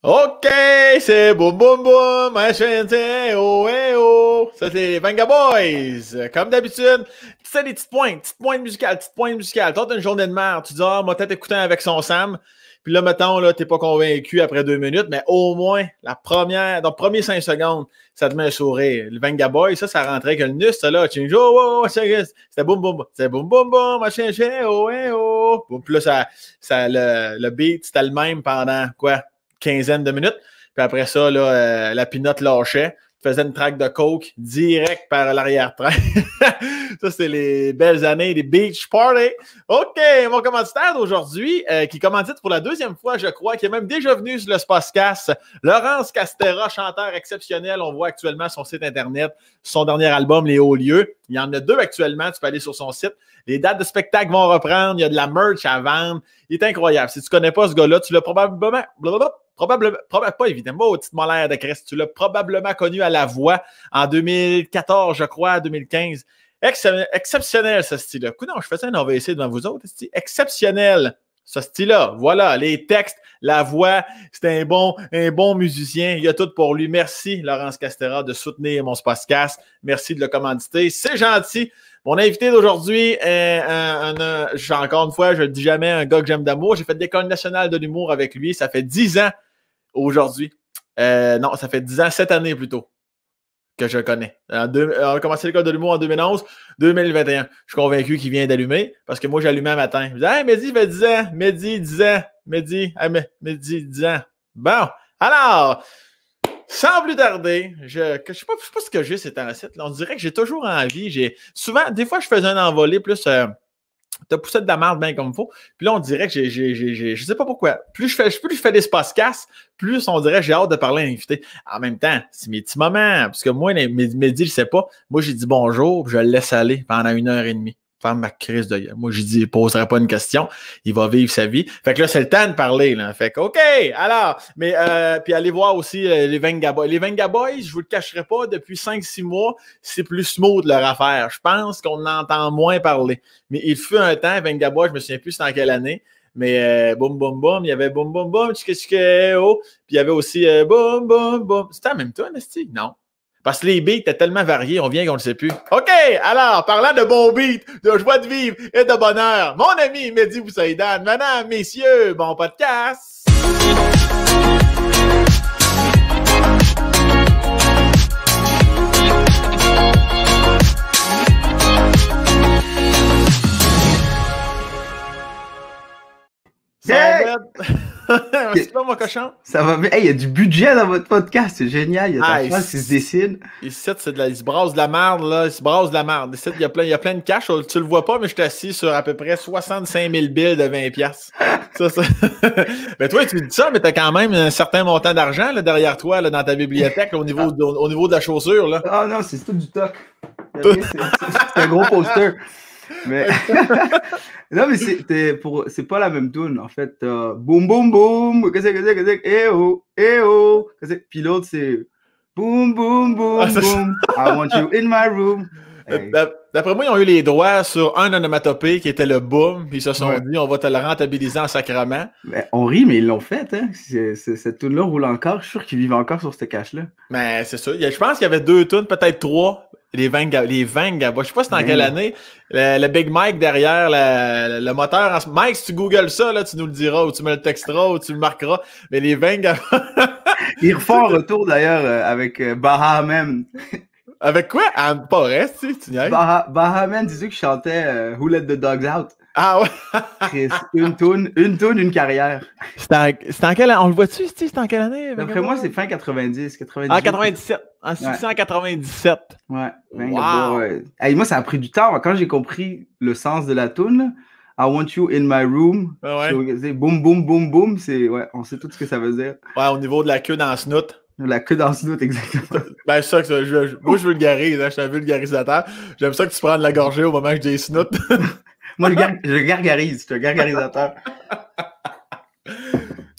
OK, c'est boum boum boum, machin, c'est oh eh oh. Ça, c'est les Venga Boys. Comme d'habitude, tu sais, des petites pointes musicales. Toi, t'as une journée de merde. Tu dis, ah, moi, peut-être écouter avec son Sam. Puis là, mettons, là, t'es pas convaincu après 2 minutes, mais au moins, dans les premiers 5 secondes, ça te met un sourire. Le Venga Boys, ça rentrait avec le nus, ça, là. Tu dis, oh, c'était boum boum, c'était boum boum boum, machin, oh eh oh. Puis là, le beat, c'était le même pendant quoi? Quinzaine de minutes. Puis après ça, là, la pinotte lâchait. Faisait une traque de coke direct par l'arrière-train. Ça, c'est les belles années des Beach Party. OK, mon commanditaire d'aujourd'hui, qui commandite pour la deuxième fois, je crois, qui est même déjà venu sur le Spacecast, Laurence Castera, chanteur exceptionnel. On voit actuellement son site Internet, son dernier album, Les Hauts Lieux. Il y en a 2 actuellement, tu peux aller sur son site. Les dates de spectacle vont reprendre, il y a de la merch à vendre. Il est incroyable. Si tu ne connais pas ce gars-là, tu l'as probablement pas évidemment, au titre molaire de Christ. Tu l'as probablement connu à La Voix en 2014, je crois, 2015. Exceptionnel, ce style-là. Non, je faisais un AVC devant vous autres. Exceptionnel, ce style-là. Voilà, les textes, La Voix, c'est un bon musicien. Il y a tout pour lui. Merci, Laurence Castera, de soutenir mon Spacecast. Merci de le commanditer. C'est gentil. Mon invité d'aujourd'hui est encore une fois, je ne le dis jamais, un gars que j'aime d'amour. J'ai fait l'École nationale de l'humour avec lui. Ça fait 10 ans aujourd'hui. Non, ça fait 10 ans, 7 années plutôt, que je le connais. On a commencé l'École de l'humour en 2011, 2021. Je suis convaincu qu'il vient d'allumer parce que moi, j'allumais un matin. Je me disais, hey, Mehdi, il fait 10 ans. Mehdi, 10 ans. Mehdi, 10 ans. Bon, alors, sans plus tarder, je sais pas ce que j'ai ces temps-ci. On dirait que j'ai toujours envie. Souvent, des fois, je faisais un envolé plus t'as poussé de la merde bien comme il faut. Puis là, on dirait que je sais pas pourquoi. Plus je fais des Spacecast, plus on dirait que j'ai hâte de parler à l'invité. En même temps, c'est mes petits moments. Parce que moi, Mehdi, je sais pas. Moi, j'ai dit bonjour, puis je le laisse aller pendant 1h30. Faire ma crise de gueule. Moi, j'ai dit, il poserait pas une question. Il va vivre sa vie. Fait que là, c'est le temps de parler, là. Fait que, OK, alors. Mais, puis allez voir aussi les Venga Boys. Les Venga Boys, je vous le cacherai pas, depuis 5-6 mois, c'est plus smooth leur affaire. Je pense qu'on entend moins parler. Mais il fut un temps, Venga Boys, je me souviens plus c'est en quelle année. Mais boum, boum, boum, il y avait boum, boum, boum, oh. Puis il y avait aussi boum, boum, boum. C'était la même tune, est-ce que? Non. Parce que les beats étaient tellement variés, on vient qu'on ne le sait plus. OK, alors, parlant de bons beats, de joie de vivre et de bonheur, mon ami Mehdi Boussaïdan, madame, messieurs, bon podcast! Yeah! C'est pas mon cochon? Ça va bien. Hey, il y a du budget dans votre podcast, c'est génial. Il y a ta face qui se dessine. Ici, il se brasse de la merde, là. Il se brasse de la merde. Ici, il y a plein de cash. Tu le vois pas, mais je suis assis sur à peu près 65 000 billes de 20$. Ça. Mais toi, tu dis ça, mais t'as quand même un certain montant d'argent là, derrière toi, là, dans ta bibliothèque, là, au niveau de la chaussure, là. Ah non, c'est tout du toc. C'est un gros poster. Mais non, mais c'est pas la même tune en fait. Boum boum boum, qu'est-ce eh oh, eh oh. Puis l'autre c'est boum boum boum boum. I want you in my room. Hey. D'après moi, ils ont eu les droits sur un onomatopée qui était le boom, puis ils se sont dit on va te le rentabiliser en sacrement. Ben, on rit, mais ils l'ont fait, hein. Cette tune-là roule encore. Je suis sûr qu'ils vivent encore sur ce cash-là. Mais c'est ça. Je pense qu'il y avait 2 tunes, peut-être 3. Les Venga Boys. Je sais pas c'est dans quelle année. Le Big Mike derrière le moteur. Mike, si tu googles ça, là, tu nous le diras, ou tu me le texteras, ou tu le marqueras. Mais les Venga Ils refont un retour d'ailleurs avec Bahaman. Avec quoi? Pas reste, tu niaises. Bahaman disait qu'il chantait Who Let the Dogs Out. Ah ouais? Une toune, une carrière. C'est en quelle année? On le voit-tu, c'est en quelle année? D'après moi, c'est fin 90. En 97. En succès en 97. Ouais. Wow. Hey, moi, ça a pris du temps. Quand j'ai compris le sens de la toune, I want you in my room. C'est boum, boum, boum, boum. On sait tout ce que ça veut dire. Ouais, au niveau de la queue dans le snout. La queue dans le snout, exactement. Ben, c'est ça que moi, je vulgarise. Hein, je suis un vulgarisateur. J'aime ça que tu prennes la gorgée au moment que je dis snout. Moi, je gargarise. Je suis un gargarisateur.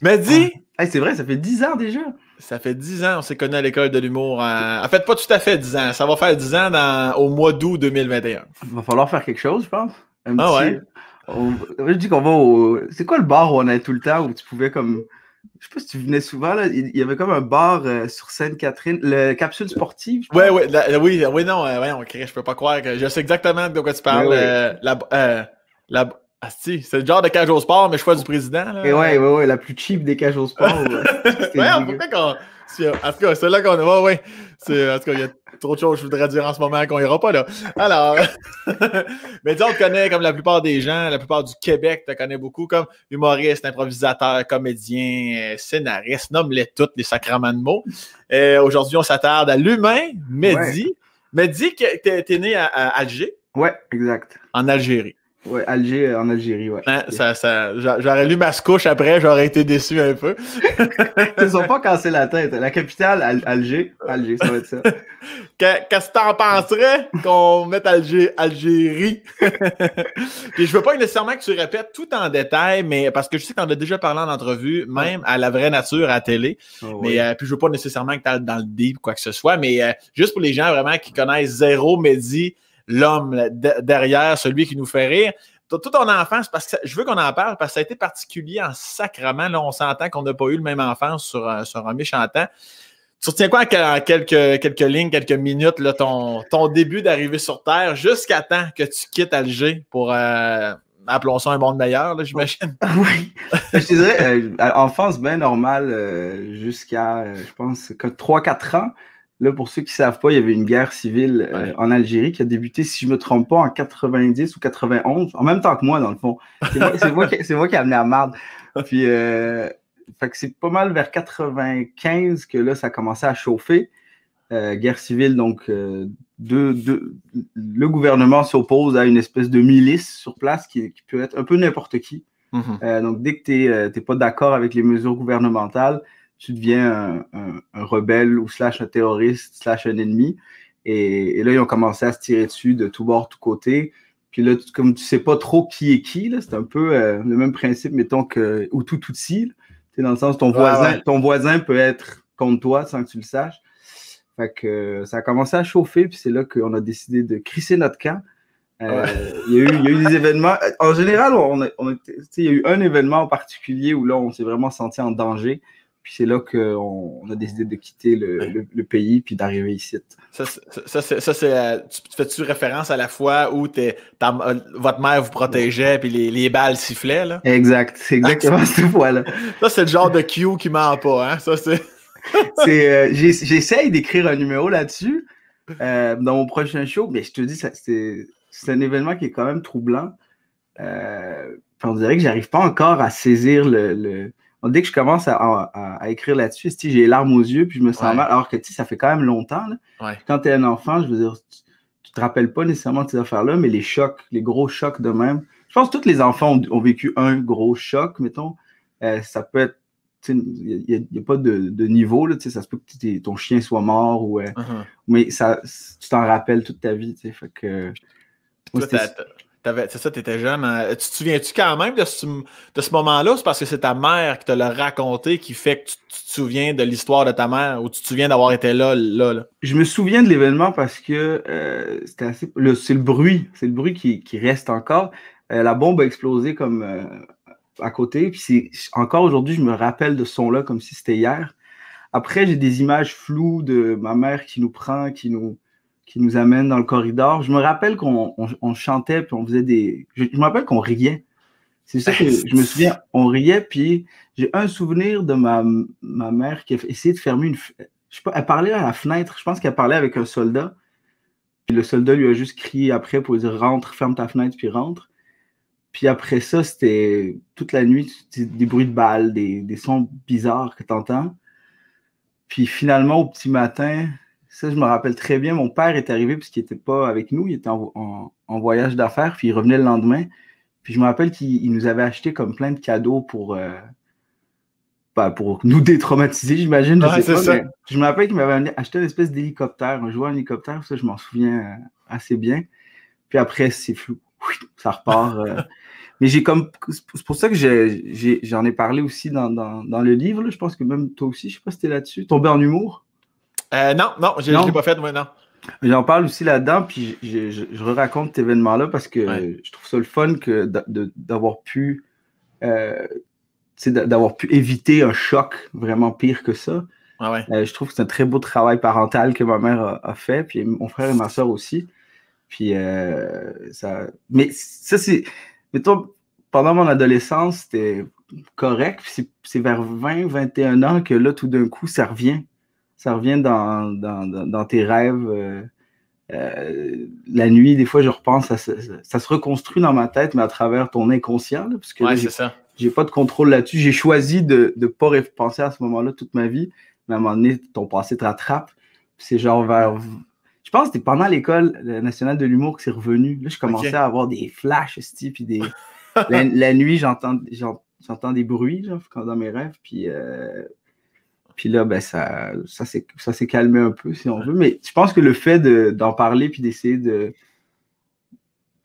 Mais dis... Hey, c'est vrai, ça fait 10 ans déjà. Ça fait 10 ans, on s'est connus à l'école de l'humour. En fait, pas tout à fait 10 ans. Ça va faire 10 ans au mois d'août 2021. Il va falloir faire quelque chose, je pense. Ouais. Je dis qu'on va au... C'est quoi le bar où on allait tout le temps, où tu pouvais comme sais pas si tu venais souvent, là, il y avait comme un bar sur Sainte-Catherine, le Capsule Sportive. Ouais, ouais, oui, non, je peux pas croire que je sais exactement de quoi tu parles. Ouais. C'est le genre de cage au sport, mais choix du président. Là. Et ouais, la plus cheap des cages au sport. C'était Ouais, dégueu. pourquoi qu'on. En tout cas, c'est là qu'on est. Ouais. En tout cas, il y a trop de choses que je voudrais dire en ce moment qu'on ira pas là. Alors, mais disons, on te connaît comme la plupart des gens, la plupart du Québec te connaît beaucoup comme humoriste, improvisateur, comédien, scénariste, nomme-les toutes, les sacrements de mots. Aujourd'hui, on s'attarde à l'humain, Mehdi. Ouais. Mehdi, t'es né à Alger. Ouais, exact. En Algérie. Ouais, Alger, en Algérie, ouais. Hein, j'aurais lu Mascouche après, j'aurais été déçu un peu. Ils ne sont pas cassés la tête. La capitale, Alger, ça va être ça. Qu'est-ce que t'en penserais qu'on mette Algérie? Puis je veux pas nécessairement que tu répètes tout en détail, mais parce que je sais que t'en as déjà parlé en entrevue, même à la vraie nature, à la télé. Oh, mais puis je veux pas nécessairement que tu ailles dans le deep ou quoi que ce soit, mais juste pour les gens vraiment qui connaissent zéro Mehdi, l'homme derrière, celui qui nous fait rire. Toute ton enfance, parce que je veux qu'on en parle, parce que ça a été particulier en sacrement. Là, on s'entend qu'on n'a pas eu le même enfance sur un méchant temps. Tu retiens quoi en quelques lignes, quelques minutes, là, ton début d'arrivée sur Terre, jusqu'à temps que tu quittes Alger pour, appelons ça un monde meilleur, là, j'imagine? Oui. Je te dirais, enfance bien normale jusqu'à, je pense, 3-4 ans. Là, pour ceux qui ne savent pas, il y avait une guerre civile en Algérie qui a débuté, si je ne me trompe pas, en 90 ou 91, en même temps que moi, dans le fond. C'est moi qui ai amené la marde. Puis, fait que c'est pas mal vers 95 que là, ça a commencé à chauffer. Guerre civile, donc, le gouvernement s'oppose à une espèce de milice sur place qui peut être un peu n'importe qui. Mm-hmm. Donc, dès que tu n'es pas d'accord avec les mesures gouvernementales, tu deviens un rebelle ou / un terroriste / un ennemi. Et là, ils ont commencé à se tirer dessus de tous bords, tous côtés. Puis là, comme tu sais pas trop qui est qui, là, c'est un peu le même principe, mettons, que Hutu Tutsi. Dans le sens, ton voisin peut être contre toi sans que tu le saches. Fait que ça a commencé à chauffer, puis c'est là qu'on a décidé de crisser notre camp. Il y a eu des événements. En général, il y a eu un événement en particulier où là, on s'est vraiment senti en danger. Puis c'est là qu'on a décidé de quitter le pays puis d'arriver ici. Tu fais-tu référence à la fois où votre mère vous protégeait puis les balles sifflaient, là? Exact. C'est exactement cette fois-là. Ça, c'est le genre de cue qui ment pas, hein? Ça, c'est... J'essaye d'écrire un numéro là-dessus dans mon prochain show, mais je te dis, c'est un événement qui est quand même troublant. On dirait que j'arrive pas encore à saisir dès que je commence à écrire là-dessus, j'ai les larmes aux yeux, puis je me sens mal, alors que ça fait quand même longtemps. Là. Quand tu es un enfant, je veux dire, tu te rappelles pas nécessairement de ces affaires-là, mais les chocs, les gros chocs de même. Je pense que tous les enfants ont vécu un gros choc, mettons. Ça peut être, il n'y a pas de niveau, là, ça se peut que ton chien soit mort, ou, mais tu t'en rappelles toute ta vie. Fait que, c'est ça, tu étais jeune. Tu te souviens-tu quand même de ce moment-là? C'est parce que c'est ta mère qui te l'a raconté qui fait que tu te souviens de l'histoire de ta mère ou tu te souviens d'avoir été là? Je me souviens de l'événement parce que c'était assez. C'est le bruit. C'est le bruit qui reste encore. La bombe a explosé comme à côté. Puis encore aujourd'hui, je me rappelle de ce son-là comme si c'était hier. Après, j'ai des images floues de ma mère qui nous prend, qui nous amène dans le corridor. Je me rappelle qu'on chantait, puis on faisait des... Je me rappelle qu'on riait. C'est ça que je me souviens. On riait, puis j'ai un souvenir de ma mère qui a essayé de fermer une... Je sais pas, elle parlait à la fenêtre. Je pense qu'elle parlait avec un soldat. Puis le soldat lui a juste crié après pour lui dire « Rentre, ferme ta fenêtre, puis rentre ». Puis après ça, c'était toute la nuit, des bruits de balles, des sons bizarres que tu entends. Puis finalement, au petit matin... Ça, je me rappelle très bien. Mon père est arrivé puisqu'il n'était pas avec nous. Il était en voyage d'affaires, puis il revenait le lendemain. Puis je me rappelle qu'il nous avait acheté comme plein de cadeaux pour nous détraumatiser, j'imagine. Je me rappelle qu'il m'avait acheté une espèce d'hélicoptère, un jouet en hélicoptère. Ça, je m'en souviens assez bien. Puis après, c'est flou. Ça repart. Mais c'est pour ça que j'en ai parlé aussi dans le livre. Là. Je pense que même toi aussi, je ne sais pas si tu es là-dessus. Tombé en humour. Non, je ne l'ai pas fait, moi, non. J'en parle aussi là-dedans, puis je raconte cet événement-là parce que je trouve ça le fun d'avoir pu d'avoir pu éviter un choc vraiment pire que ça. Ah ouais. Je trouve que c'est un très beau travail parental que ma mère a fait, puis mon frère et ma soeur aussi. Puis mais ça, c'est. Mettons, pendant mon adolescence, c'était correct. Puis c'est vers 20, 21 ans que là, tout d'un coup, ça revient. Ça revient dans tes rêves. La nuit, des fois, je repense, ça se reconstruit dans ma tête, mais à travers ton inconscient, là, parce que là, C'est ça. j'ai pas de contrôle là-dessus. J'ai choisi de ne pas penser à ce moment-là toute ma vie, mais à un moment donné, ton passé te rattrape. C'est genre vers. Je pense que c'était pendant l'École nationale de l'humour que c'est revenu. Là, je commençais à avoir des flashs, puis des. La nuit, j'entends des bruits genre, dans mes rêves, puis là, ben, ça s'est calmé un peu, si on veut. Mais je pense que le fait d'en parler puis d'essayer de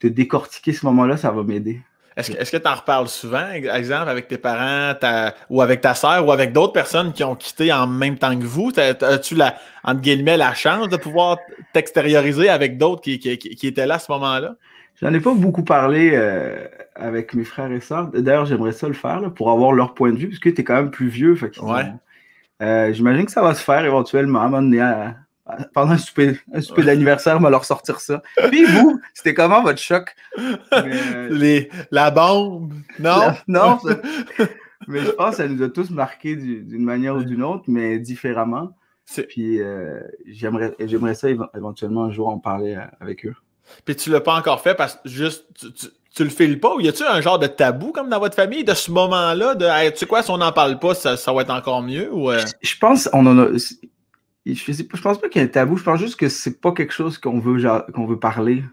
décortiquer ce moment-là, ça va m'aider. Est-ce que tu en reparles souvent, exemple, avec tes parents ou avec ta sœur ou avec d'autres personnes qui ont quitté en même temps que vous? As-tu, entre guillemets, la chance de pouvoir t'extérioriser avec d'autres qui étaient là à ce moment-là? J'en ai pas beaucoup parlé avec mes frères et sœurs. D'ailleurs, j'aimerais ça le faire là, pour avoir leur point de vue, parce que tu es quand même plus vieux. Fait j'imagine que ça va se faire éventuellement à un moment donné, pendant un souper d'anniversaire, on va leur sortir ça. Puis vous, c'était comment votre choc? La bombe? Non? Non, mais je pense que ça nous a tous marqués d'une manière ou d'une autre, mais différemment. Puis j'aimerais ça éventuellement un jour en parler avec eux. Puis tu l'as pas encore fait parce que juste tu le files pas, ou y a-tu un genre de tabou comme dans votre famille de ce moment-là de hey, tu sais quoi, si on n'en parle pas, ça va être encore mieux ou Je pense on en a. Je pense pas qu'il y ait un tabou, je pense juste que c'est pas quelque chose qu'on veut parler.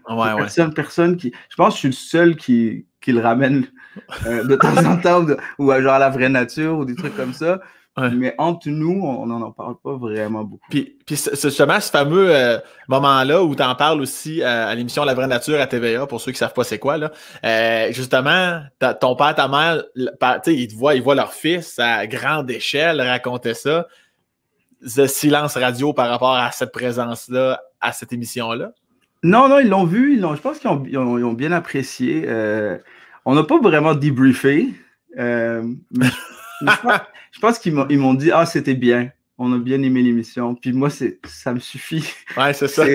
Personne qui. Je pense que je suis le seul qui le ramène de temps en temps ou genre à la vraie nature ou des trucs comme ça. Ouais. Mais entre nous, on n'en parle pas vraiment beaucoup. Puis justement, ce fameux moment-là où tu en parles aussi à l'émission La Vraie Nature à TVA, pour ceux qui ne savent pas c'est quoi, là, justement, ton père, ta mère, ils voient leur fils à grande échelle raconter ça. Le silence radio par rapport à cette présence-là, à cette émission-là? Non, ils l'ont vu. Je pense qu'ils ont bien apprécié. On n'a pas vraiment débriefé. Mais je pense qu'ils m'ont dit « Ah, c'était bien. On a bien aimé l'émission. » Puis moi, ça me suffit. Ouais, c'est ça.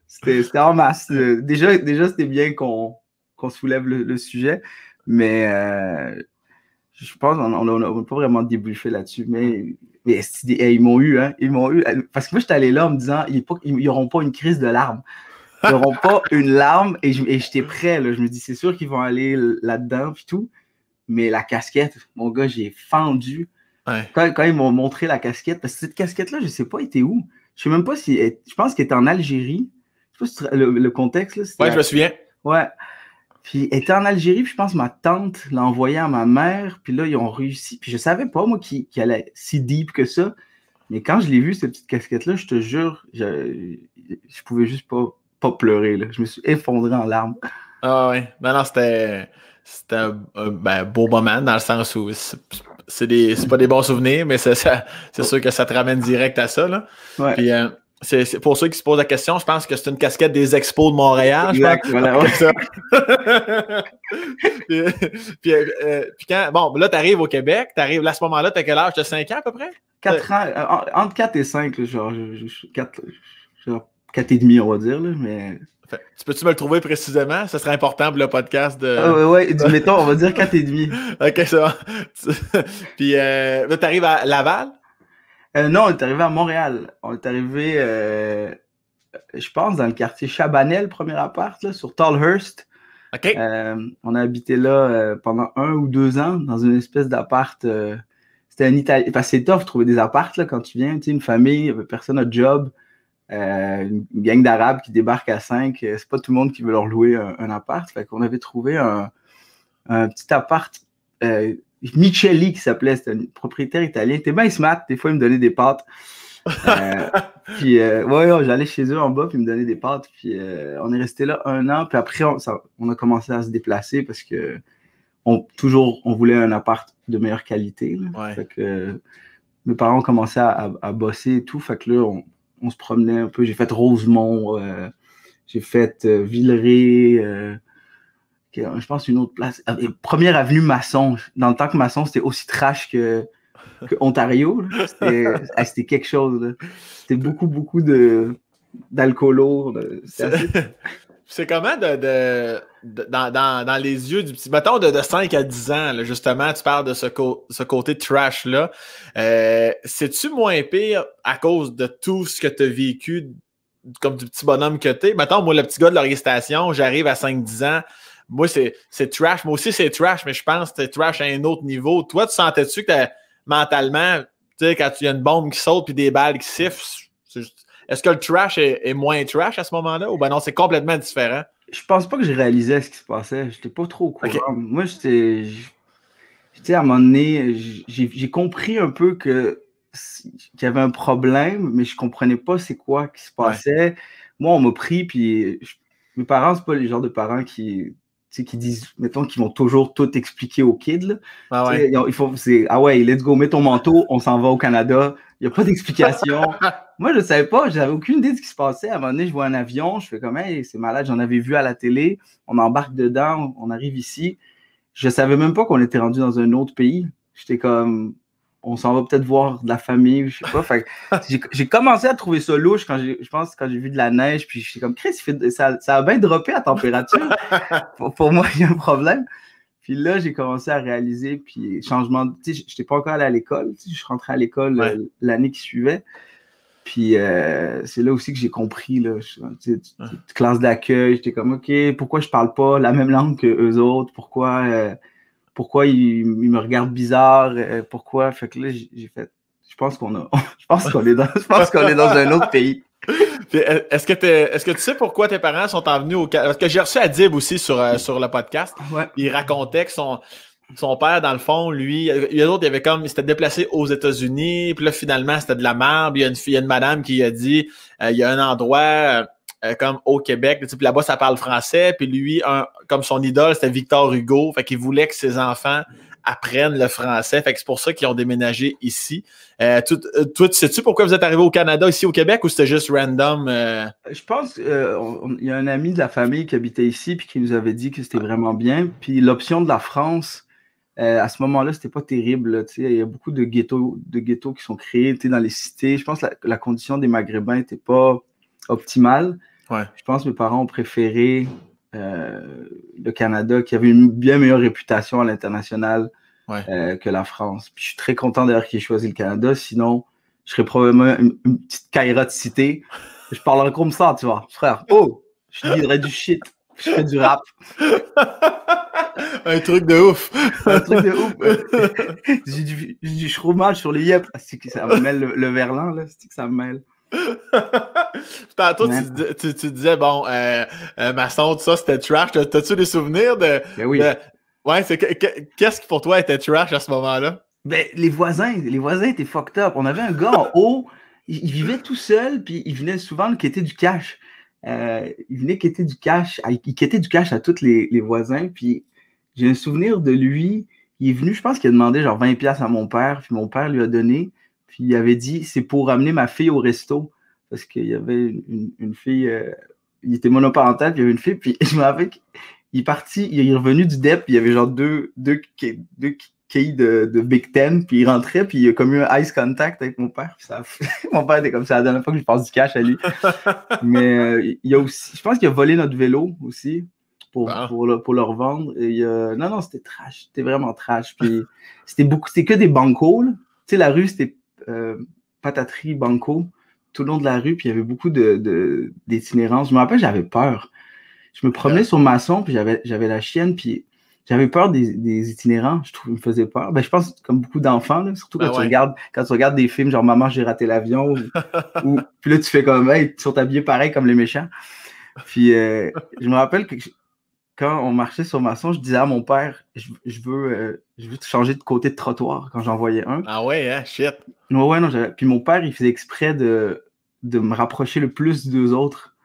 C'était en masse. Déjà c'était bien qu'on soulève le sujet. Mais je pense qu'on n'a pas vraiment débriefé là-dessus. Mais ils m'ont eu. Hein, ils m'ont eu. Parce que moi, j'étais allé là en me disant « Ils n'auront pas une crise de larmes. Ils n'auront pas une larme. » Et j'étais prêt. Là. Je me dis « C'est sûr qu'ils vont aller là-dedans. » Puis tout. Mais la casquette, mon gars, j'ai fendu. Ouais. Quand ils m'ont montré la casquette, parce que cette casquette-là, je ne sais pas, elle était où. Je ne sais même pas si. Je pense qu'elle était en Algérie. Je ne sais pas si le contexte. Là, je me souviens. Ouais. Puis elle était en Algérie, puis je pense que ma tante l'a envoyée à ma mère. Puis là, ils ont réussi. Puis je ne savais pas, moi, qu'il allait si deep que ça. Mais quand je l'ai vu, cette petite casquette-là, je te jure, je pouvais juste pas pleurer. Là. Je me suis effondré en larmes. Ah ouais. Non, c'était un beau moment dans le sens où c'est pas des bons souvenirs, mais c'est sûr que ça te ramène direct à ça. Là. Ouais. Puis, c'est pour ceux qui se posent la question, je pense que c'est une casquette des Expos de Montréal. Exact, voilà. puis quand, bon, là, tu arrives au Québec, à ce moment-là, tu as quel âge? Tu as 5 ans à peu près? 4 ans, entre 4 et 5, genre 4 et demi, on va dire, là, mais... Tu peux-tu me le trouver précisément? Ça serait important pour le podcast de... ouais, mettons, on va dire 4 et demi. OK, ça va. Puis là, tu arrives à Laval? Non, on est arrivé à Montréal. On est arrivé, je pense, dans le quartier Chabanel, premier appart, là, sur Tallhurst. OK. On a habité là pendant 1 ou 2 ans, dans une espèce d'appart. C'était un Italien. Parce que c'est tough de trouver des apparts là, quand tu viens. Tu sais, une famille, personne n'a de job. Une gang d'Arabes qui débarquent à 5, c'est pas tout le monde qui veut leur louer un appart. Fait qu'on avait trouvé un petit appart Micheli qui s'appelait, c'était un propriétaire italien. C'était bien smart, des fois il me donnait des pâtes. Puis j'allais chez eux en bas puis ils me donnaient des pâtes. Puis on est resté là 1 an, puis après on a commencé à se déplacer parce que on voulait un appart de meilleure qualité. Ouais. Fait que mes parents ont commencé à bosser et tout. Fait que là, on se promenait un peu. J'ai fait Rosemont, j'ai fait Villeray, je pense une autre place. Première avenue Masson. Dans le temps que Masson, c'était aussi trash que Ontario. C'était quelque chose. Là. C'était beaucoup d'alcoolo. C'est comment dans les yeux du petit... Mettons de 5 à 10 ans, là, justement, tu parles de ce côté trash-là. C'est-tu moins pire à cause de tout ce que tu as vécu comme du petit bonhomme que t'es? Mettons, moi, le petit gars de Laurier Station, j'arrive à 5-10 ans. Moi, c'est trash. Moi aussi, c'est trash, mais je pense que c'est trash à un autre niveau. Toi, tu sentais-tu que mentalement, tu sais, quand il y a une bombe qui saute puis des balles qui sifflent, est-ce que le trash est moins trash à ce moment-là? Ou ben non, c'est complètement différent? Je pense pas que je réalisais ce qui se passait. J'étais pas trop au courant. Okay. Moi, j'étais à un moment donné, j'ai compris un peu qu'il y avait un problème, mais je comprenais pas c'est quoi qui se passait. Ouais. Moi, on m'a pris, puis mes parents, c'est pas les genres de parents qui disent, mettons, qu'ils vont toujours tout expliquer aux kids. Là. Ah ouais. Ah ouais, let's go, mets ton manteau, on s'en va au Canada. Il n'y a pas d'explication. Moi, je ne savais pas, j'avais aucune idée de ce qui se passait. À un moment donné, je vois un avion, je fais comme, hey, c'est malade, j'en avais vu à la télé, on embarque dedans, on arrive ici. Je ne savais même pas qu'on était rendu dans un autre pays. J'étais comme, on s'en va peut-être voir de la famille, je sais pas. Fait j'ai commencé à trouver ça louche quand j'ai vu de la neige, puis j'étais comme, Chris, ça a bien droppé la température. pour moi, il y a un problème. Puis là, j'ai commencé à réaliser, puis changement, tu sais, je n'étais pas encore allé à l'école, tu sais, je rentrais à l'école l'année qui suivait. Puis c'est là aussi que j'ai compris, là, classe d'accueil, j'étais comme, OK, pourquoi je parle pas la même langue que eux autres? Pourquoi ils me regardent bizarre? Pourquoi? Fait que là, j'ai fait, je pense qu'on est dans un autre pays. Est-ce que tu sais pourquoi tes parents sont venus au Canada? Parce que j'ai reçu Adib aussi sur le podcast. Ouais. Il racontait que son père, dans le fond, lui, il s'était déplacé aux États-Unis, puis là, finalement, c'était de la merde. Il y a une madame qui a dit, il y a un endroit comme au Québec, puis là-bas, ça parle français, puis lui, comme son idole, c'était Victor Hugo, fait qu'il voulait que ses enfants apprennent le français, fait que c'est pour ça qu'ils ont déménagé ici. Toi, sais-tu pourquoi vous êtes arrivé au Canada, ici au Québec, ou c'était juste random? Je pense qu'il y a un ami de la famille qui habitait ici, puis qui nous avait dit que c'était vraiment bien, puis l'option de la France, à ce moment-là, c'était pas terrible. Il y a beaucoup de ghettos qui sont créés dans les cités. Je pense que la condition des Maghrébins n'était pas optimale. Ouais. Je pense que mes parents ont préféré le Canada, qui avait une bien meilleure réputation à l'international que la France. Puis je suis très content d'ailleurs qu'ils aient choisi le Canada. Sinon, je serais probablement une petite caïra de cité. Je parlerais comme ça, tu vois. Frère, je dirais du shit. Je fais du rap. Un truc de ouf. Un truc de ouf. J'ai du fromage sur les yep. C'est que ça me mêle le verlan, là. C'est que ça me mêle. Tantôt, tu disais, bon, Masson, tout ça, c'était trash. T'as-tu des souvenirs de... Ben oui. Ouais, qu'est-ce qui pour toi était trash à ce moment-là? Ben, les voisins étaient fucked up. On avait un gars en haut, il vivait tout seul, puis il venait souvent quêter du cash. Il venait quêter du cash. Il quêtait du cash à tous les voisins, puis j'ai un souvenir de lui. Il est venu, je pense qu'il a demandé genre 20$ à mon père, puis mon père lui a donné, puis il avait dit, c'est pour amener ma fille au resto, parce qu'il y avait une fille, il était monoparental, puis il y avait une fille, puis je me rappelle qu'il est parti, il est revenu du DEP, puis il y avait genre deux quilles de Big Ten, puis il rentrait, puis il a comme eu un ice contact avec mon père, puis mon père était comme ça, la dernière fois que je passe du cash à lui. Mais il y a aussi, je pense qu'il a volé notre vélo aussi, pour le revendre. Et, non, c'était trash. C'était vraiment trash. Puis c'était que des bancos. Tu sais, la rue, c'était pataterie, banco, tout le long de la rue. Puis il y avait beaucoup d'itinérance. Je me rappelle, j'avais peur. Je me promenais sur Masson, puis j'avais la chienne, puis j'avais peur des itinérants. Je trouve qu'ils me faisaient peur. Ben, je pense comme beaucoup d'enfants, là, surtout quand tu regardes des films genre Maman, j'ai raté l'avion. Puis là, tu fais comme, hey, tu sont habillés pareil comme les méchants. Puis je me rappelle que quand on marchait sur Masson, je disais à mon père, je veux changer de côté de trottoir quand j'en voyais un. Ah ouais, hein, shit. Ouais, non, puis mon père, il faisait exprès de me rapprocher le plus d'eux autres.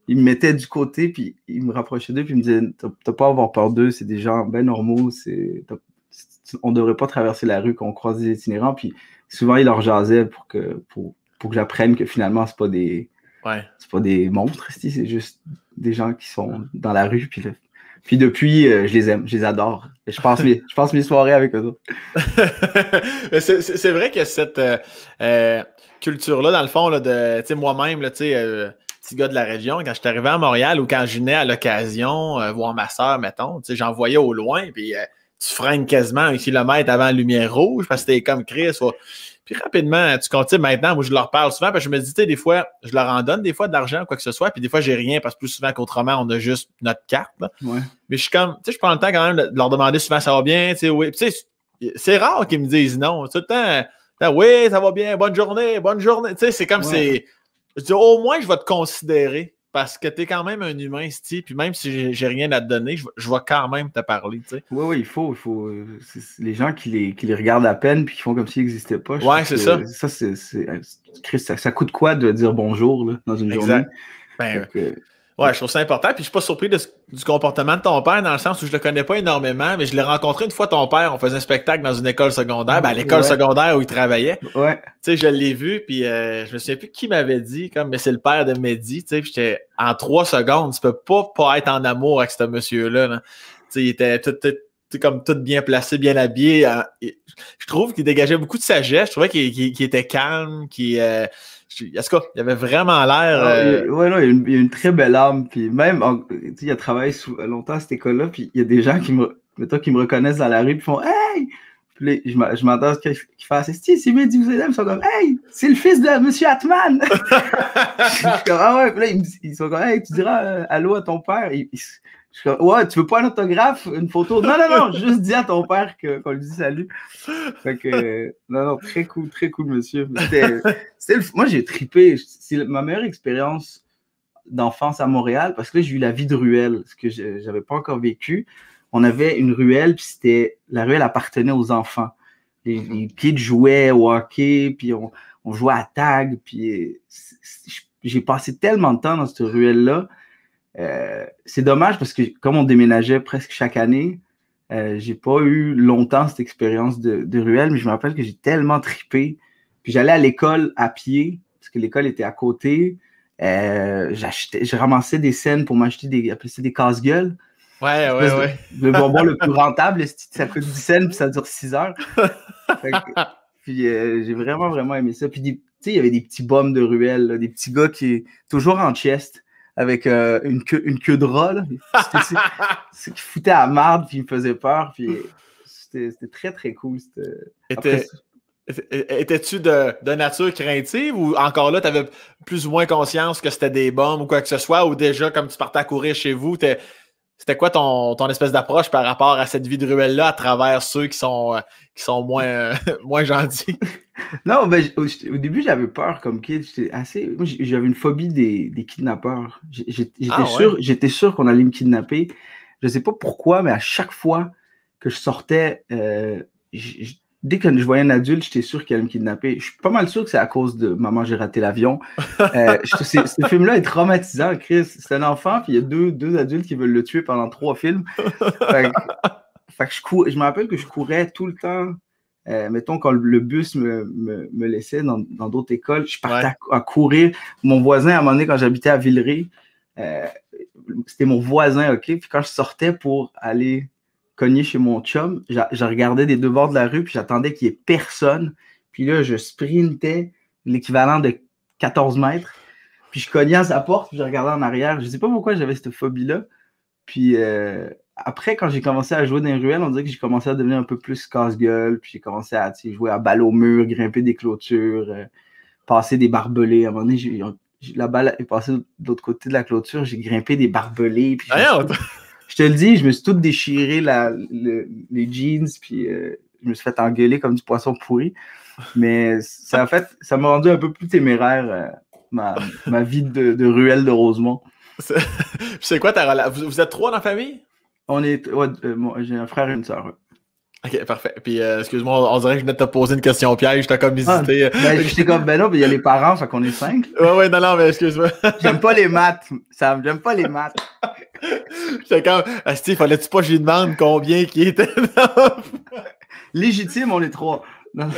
Il me mettait du côté, puis il me rapprochait d'eux, puis il me disait, t'as pas à avoir peur d'eux, c'est des gens bien normaux, on devrait pas traverser la rue quand on croise des itinérants, puis souvent, il leur jasait pour que j'apprenne que finalement, c'est pas des monstres, c'est juste des gens qui sont dans la rue, puis là, Puis depuis, je les aime, je les adore. Je passe mes soirées avec eux autres. C'est vrai que cette culture-là, dans le fond, là, de moi-même, petit gars de la région, quand je suis arrivé à Montréal ou quand je venais à l'occasion voir ma soeur, mettons, j'en voyais au loin, puis tu freines quasiment 1 kilomètre avant la lumière rouge parce que t'es comme Chris. Puis rapidement, tu continues maintenant, moi je leur parle souvent, parce que je me dis, des fois, je leur en donne des fois de l'argent, quoi que ce soit, puis des fois j'ai rien, parce que plus souvent qu'autrement, on a juste notre carte. Là. Ouais. Mais je suis comme, je prends le temps quand même de leur demander souvent ça va bien, oui. Puis, c'est rare qu'ils me disent non. Tout le temps, oui, ça va bien, bonne journée. C'est comme je dis, au moins, je vais te considérer parce que tu es quand même un humain, Steve, puis même si j'ai rien à te donner, je vais quand même te parler. Oui, il faut. C'est les gens qui les regardent à peine puis qui font comme s'ils n'existaient pas. Ouais, c'est ça. Ça coûte quoi de dire bonjour là, dans une journée? Ouais, je trouve ça important. Puis je suis pas surpris du comportement de ton père dans le sens où je le connais pas énormément, mais je l'ai rencontré une fois, ton père. On faisait un spectacle dans une école secondaire. À l'école secondaire où il travaillait. Ouais. Je l'ai vu, puis je me souviens plus qui m'avait dit, mais c'est le père de Mehdi. Puis j'étais en 3 secondes, tu peux pas être en amour avec ce monsieur-là. Là. Il était tout bien placé, bien habillé. Je trouve qu'il dégageait beaucoup de sagesse. Je trouvais qu'il était calme, en tout cas, il avait vraiment l'air. Il y a une très belle âme. Puis même, il a travaillé longtemps à cette école-là. Puis il y a des gens qui me reconnaissent dans la rue. Puis font Hey! Puis là, je m'entends qu'il fasse c'est Mehdi Bouzouedem. Ils sont comme Hey! C'est le fils de Monsieur Atman! Je suis comme Ah ouais! Puis là, ils sont comme Hey! Tu diras allô à ton père. Je suis comme, ouais, tu veux pas un autographe, une photo? Non, juste dis à ton père qu'on lui dit salut. Fait que, non, très cool, monsieur. Moi, j'ai trippé. C'est ma meilleure expérience d'enfance à Montréal parce que là, j'ai eu la vie de ruelle, ce que j'avais pas encore vécu. On avait une ruelle, puis la ruelle appartenait aux enfants. Les kids jouaient au hockey, puis on jouait à tag, puis j'ai passé tellement de temps dans cette ruelle-là. C'est dommage parce que comme on déménageait presque chaque année, j'ai pas eu longtemps cette expérience de ruelle, mais je me rappelle que j'ai tellement trippé. Puis j'allais à l'école à pied, parce que l'école était à côté. Je ramassais des scènes pour m'acheter des casse-gueules. Ouais. Le bonbon le plus rentable, ça coûte 10 cents, puis ça dure 6 heures. Puis j'ai vraiment, vraiment aimé ça. Puis il y avait des petits bums de ruelle, là, des petits gars qui toujours en chest, avec une queue de rat, là. C'est qui foutait à la marde, puis il me faisait peur, puis c'était très, très cool. Étais-tu de nature craintive ou encore là, tu avais plus ou moins conscience que c'était des bombes ou quoi que ce soit, ou déjà, comme tu partais à courir chez vous, c'était quoi ton espèce d'approche par rapport à cette vie de ruelle-là à travers ceux qui sont moins gentils? Non, au début, j'avais peur comme kid. Moi, j'avais une phobie des kidnappeurs. J'étais sûr qu'on allait me kidnapper. Je sais pas pourquoi, mais à chaque fois que je sortais, dès que je voyais un adulte, j'étais sûr qu'il allait me kidnapper. Je suis pas mal sûr que c'est à cause de Maman, j'ai raté l'avion. Ce film-là est traumatisant, Chris. C'est un enfant, puis il y a deux adultes qui veulent le tuer pendant 3 films. Fait que je me rappelle que je courais tout le temps. Mettons, quand le bus me laissait dans d'autres écoles, je partais à courir. Mon voisin, à un moment donné, quand j'habitais à Villeray, c'était mon voisin, OK? Puis quand je sortais pour aller cogner chez mon chum, je regardais des deux bords de la rue, puis j'attendais qu'il y ait personne. Puis là, je sprintais l'équivalent de 14 mètres. Puis je cognais à sa porte, puis je regardais en arrière. Je sais pas pourquoi j'avais cette phobie-là. Puis après, quand j'ai commencé à jouer dans les ruelles, on dirait que j'ai commencé à devenir un peu plus casse-gueule. Puis j'ai commencé à jouer à balle au mur, grimper des clôtures, passer des barbelés. À un moment donné, la balle est passée de l'autre côté de la clôture, j'ai grimpé des barbelés. Puis je te le dis, je me suis tout déchiré les jeans, puis je me suis fait engueuler comme du poisson pourri. Mais ça m'a rendu un peu plus téméraire, ma vie de ruelle de Rosemont. C'est quoi ta relation? Vous êtes 3 dans la famille? J'ai un frère et une sœur. Ok, parfait. Puis, excuse-moi, on dirait que je venais de te poser une question piège, t'as comme hésité. J'étais comme, non, mais il y a les parents, fait qu'on est 5. Ouais, non, mais excuse-moi. J'aime pas les maths, Sam, j'aime pas les maths. J'étais comme, Steve, fallait-tu pas que je lui demande combien qui était légitime, on est 3. Non,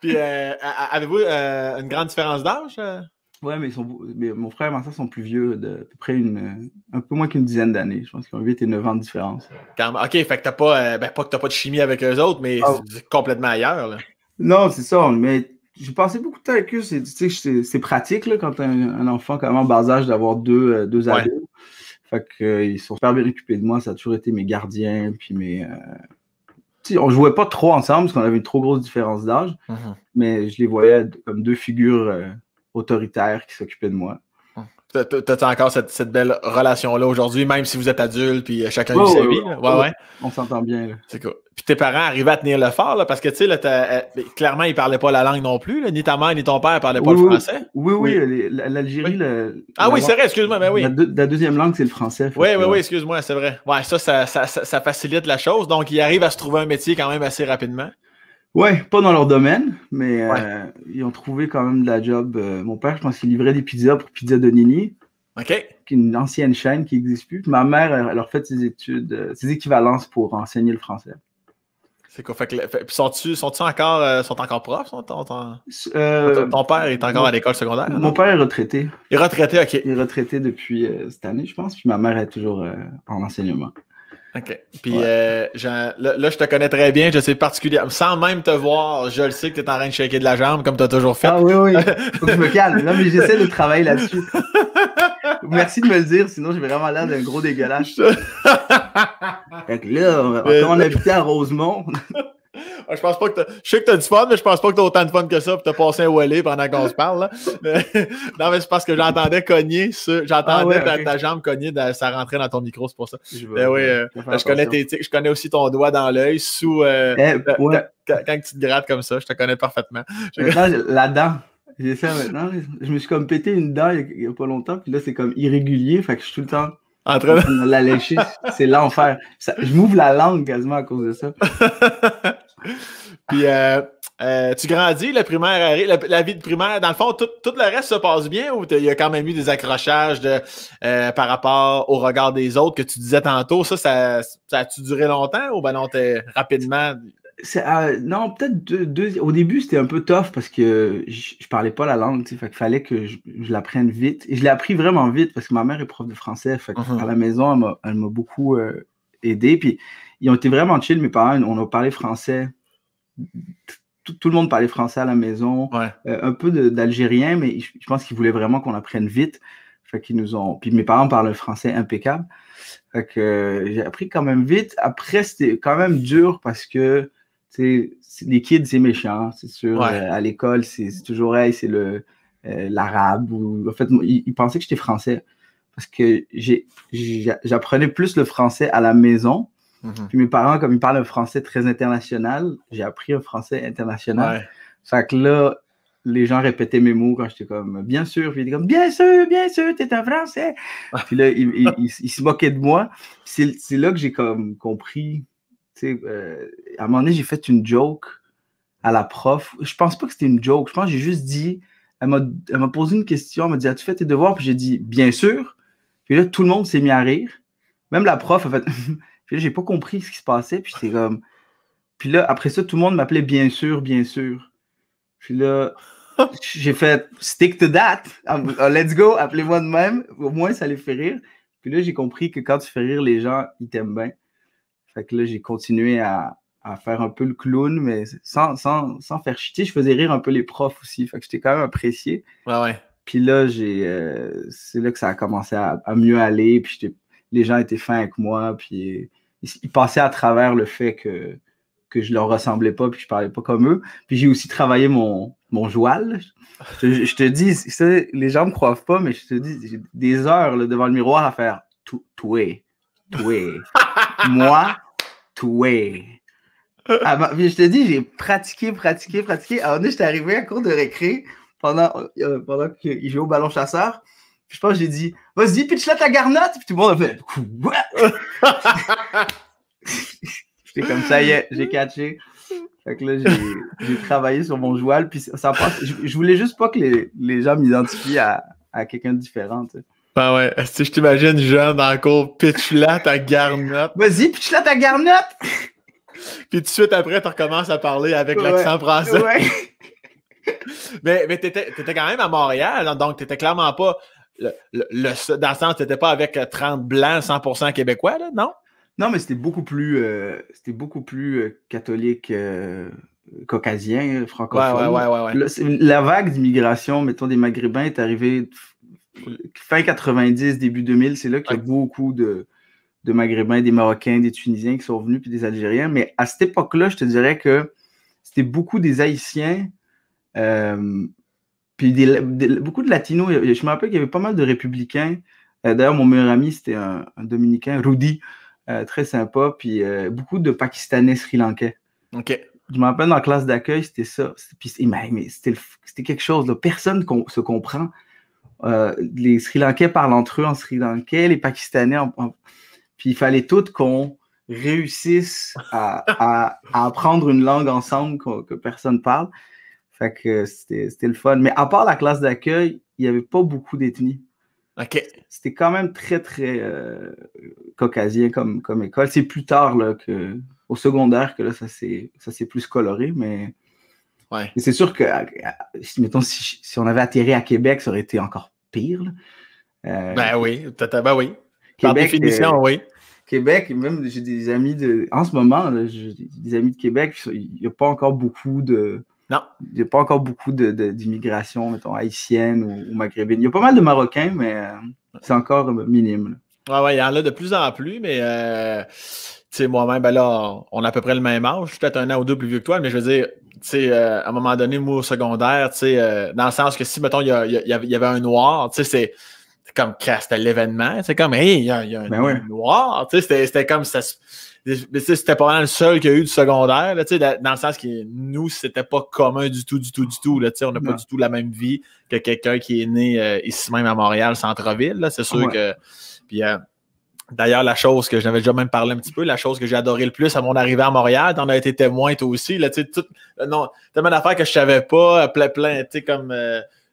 Puis, avez-vous une grande différence d'âge? Ouais, mais mon frère et ma soeur sont plus vieux, de à peu près un peu moins qu'une dizaine d'années. Je pense qu'ils ont 8 et 9 ans de différence. OK, fait que t'as pas, pas que t'as pas de chimie avec eux autres, mais Ah, c'est complètement ailleurs, là. non, c'est ça, mais j'ai passé beaucoup de temps avec eux. Tu sais, c'est pratique là, quand t'as un enfant quand même en bas âge d'avoir deux Ouais. ados. Fait que, ils sont super bien occupés de moi. Ça a toujours été mes gardiens. Puis tu sais, on jouait pas trop ensemble parce qu'on avait une trop grosse différence d'âge. Mhm. Mais je les voyais comme deux figures autoritaires qui s'occupaient de moi. T'as encore cette belle relation-là aujourd'hui, même si vous êtes adultes puis chacun Ouais, vit sa ouais, vie, là? Ouais. on s'entend bien. Là. C'est cool. Puis tes parents arrivaient à tenir le fort, là, parce que, tu sais, là, clairement, ils parlaient pas la langue non plus, là, ni ta mère ni ton père parlaient pas le français. Oui, l'Algérie, Ah oui, c'est vrai, excuse-moi, ben oui. La deuxième langue, c'est le français. Oui, excuse-moi, c'est vrai. Ouais, ça facilite la chose. Donc, ils arrivent à se trouver un métier quand même assez rapidement. Ouais, pas dans leur domaine, mais ils ont trouvé quand même de la job. Mon père, je pense qu'il livrait des pizzas pour Pizza de Nini. OK. Qui est une ancienne chaîne qui n'existe plus. Puis ma mère, elle a fait ses études, ses équivalences pour enseigner le français. C'est quoi? Puis sont encore profs? Ton père est encore à l'école secondaire? Mon père est retraité. Il est retraité, OK. Il est retraité depuis cette année, je pense. Puis ma mère est toujours en enseignement. OK. Puis là, je te connais très bien. Je sais particulièrement. Sans même te voir, je le sais que tu es en train de shaker de la jambe comme tu as toujours fait. Ah oui. Faut que je me calme. Non, mais j'essaie de travailler là-dessus. Merci de me le dire, sinon j'ai vraiment l'air d'un gros dégueulasse. Fait que là, on habitait à Rosemont. Je pense pas que je sais que t'as du fun, mais je pense pas que t'as autant de fun que ça pour te passer un Wally pendant qu'on se parle. Là. Non, mais c'est parce que j'entendais cogner ta jambe cogner, ça rentrait dans ton micro, c'est pour ça. Je connais aussi ton doigt dans l'œil sous quand tu te grattes comme ça, je te connais parfaitement. La dent. J'ai ça maintenant. Je me suis comme pété une dent il y a pas longtemps, puis là c'est comme irrégulier, fait que je suis tout le temps en train de la lécher. C'est l'enfer. Je m'ouvre la langue quasiment à cause de ça. Puis tu grandis, la vie de primaire, dans le fond, tout le reste se passe bien ou il y a quand même eu des accrochages par rapport au regard des autres que tu disais tantôt? Ça a-tu duré longtemps ou ben non, rapidement? Non, peut-être au début, c'était un peu tough parce que je parlais pas la langue, fait qu'il fallait que je l'apprenne vite. Et je l'ai appris vraiment vite parce que ma mère est prof de français. Fait à la maison, elle m'a beaucoup aidé. Puis ils ont été vraiment chill, mes parents. On a parlé français. Tout le monde parlait français à la maison. Ouais. Un peu d'algérien, mais je pense qu'ils voulaient vraiment qu'on apprenne vite. Fait qu'ils nous ont. Puis mes parents parlent français impeccable. Fait que j'ai appris quand même vite. Après, c'était quand même dur parce que les kids, c'est méchant, c'est sûr. Ouais. À l'école, c'est toujours c'est l'arabe. En fait, ils pensaient que j'étais français parce que j'apprenais plus le français à la maison. Puis mes parents, comme ils parlent un français très international, j'ai appris un français international. Ouais. Fait que là, les gens répétaient mes mots quand j'étais comme bien sûr. Puis ils étaient comme bien sûr, t'es un français. Puis là, ils se moquaient de moi. C'est là que j'ai comme compris. À un moment donné, j'ai fait une joke à la prof. Je pense pas que c'était une joke. Je pense que j'ai juste dit, elle m'a posé une question. Elle m'a dit, as-tu fait tes devoirs? Puis j'ai dit, bien sûr. Puis là, tout le monde s'est mis à rire. Même la prof a fait. Puis là, j'ai pas compris ce qui se passait. Puis c'est comme. Puis là, après ça, tout le monde m'appelait bien sûr, bien sûr. Puis là, j'ai fait stick to that. Let's go, appelez-moi de même. Au moins, ça les fait rire. Puis là, j'ai compris que quand tu fais rire les gens, ils t'aiment bien. Fait que là, j'ai continué à faire un peu le clown, mais sans faire chier. Je faisais rire un peu les profs aussi. Fait que j'étais quand même apprécié. Ouais. Puis là, c'est là que ça a commencé à mieux aller. Puis les gens étaient fins avec moi. Puis ils passaient à travers le fait que je leur ressemblais pas puis que je parlais pas comme eux. Puis j'ai aussi travaillé mon joual. Je te dis, les gens me croient pas, mais je te dis, j'ai des heures là, devant le miroir à faire toué. Moi, toué. Je te dis, j'ai pratiqué. À un moment donné, j'étais arrivé à cours de récré pendant qu'il jouait au ballon chasseur. Puis je pense que j'ai dit, vas-y, pitch là ta garnotte. Puis tout le monde a fait, quoi? J'étais comme ça y est, j'ai catché. Fait que là, j'ai travaillé sur mon joual. Puis ça passe. Je voulais juste pas que les gens m'identifient à quelqu'un de différent. Tu sais. Ben ouais, si je t'imagine jeune dans le cours, pitch là ta garnotte. Vas-y, pitch là ta garnotte. Puis tout de suite après, tu recommences à parler avec l'accent français. Ouais. Mais t'étais quand même à Montréal, donc t'étais clairement pas dans le sens, t'étais pas avec 30 blancs 100% québécois, là, non? Non, mais c'était beaucoup plus, catholique, caucasien, francophone. Ouais. La vague d'immigration, mettons, des Maghrébins est arrivée fin 90, début 2000. C'est là qu'il y a beaucoup de Maghrébins, des Marocains, des Tunisiens qui sont venus, puis des Algériens. Mais à cette époque-là, je te dirais que c'était beaucoup des Haïtiens, puis beaucoup de Latinos. Je me rappelle qu'il y avait pas mal de Républicains. D'ailleurs, mon meilleur ami, c'était un Dominicain, Rudy, très sympa, puis beaucoup de Pakistanais, Sri-Lankais. OK. Je me rappelle dans la classe d'accueil, c'était ça. Puis, mais c'était quelque chose, là. Personne se comprend. Les Sri-Lankais parlent entre eux en Sri-Lankais, les Pakistanais puis il fallait tout qu'on réussisse à apprendre une langue ensemble que personne parle. Fait que c'était le fun. Mais à part la classe d'accueil, il n'y avait pas beaucoup d'ethnies. OK. C'était quand même très, très caucasien comme école. C'est plus tard là, au secondaire que là, ça s'est plus coloré, mais ouais. c'est sûr que, mettons, si on avait atterri à Québec, ça aurait été encore pire. Ben oui, oui. Par Québec, définition, oui. Québec, même j'ai des amis en ce moment, là, j'ai des amis de Québec, il n'y a pas encore beaucoup de. Non. Il n'y a pas encore beaucoup d'immigration, mettons, haïtienne ou maghrébine. Il y a pas mal de Marocains, mais c'est encore minime. Ouais, il y en a de plus en plus, mais tu sais, moi-même, ben là, on a à peu près le même âge. Je suis peut-être un an ou deux plus vieux que toi, mais je veux dire, tu sais, à un moment donné, moi, au secondaire, tu sais, dans le sens que si, mettons, il y avait un noir, tu sais, c'est comme, c'était l'événement. C'est comme, hey, il y a un noir. Tu sais, c'était comme ça. C'était pas vraiment le seul qu'il y a eu du secondaire, là, dans le sens que nous, c'était pas commun du tout. Là, on n'a pas du tout la même vie que quelqu'un qui est né ici même à Montréal, centre-ville. C'est sûr que. Puis, d'ailleurs, la chose que j'avais déjà même parlé un petit peu, la chose que j'ai adoré le plus à mon arrivée à Montréal, t'en as été témoin toi aussi, là, tu sais, tellement d'affaires que je savais pas, plein, tu sais, comme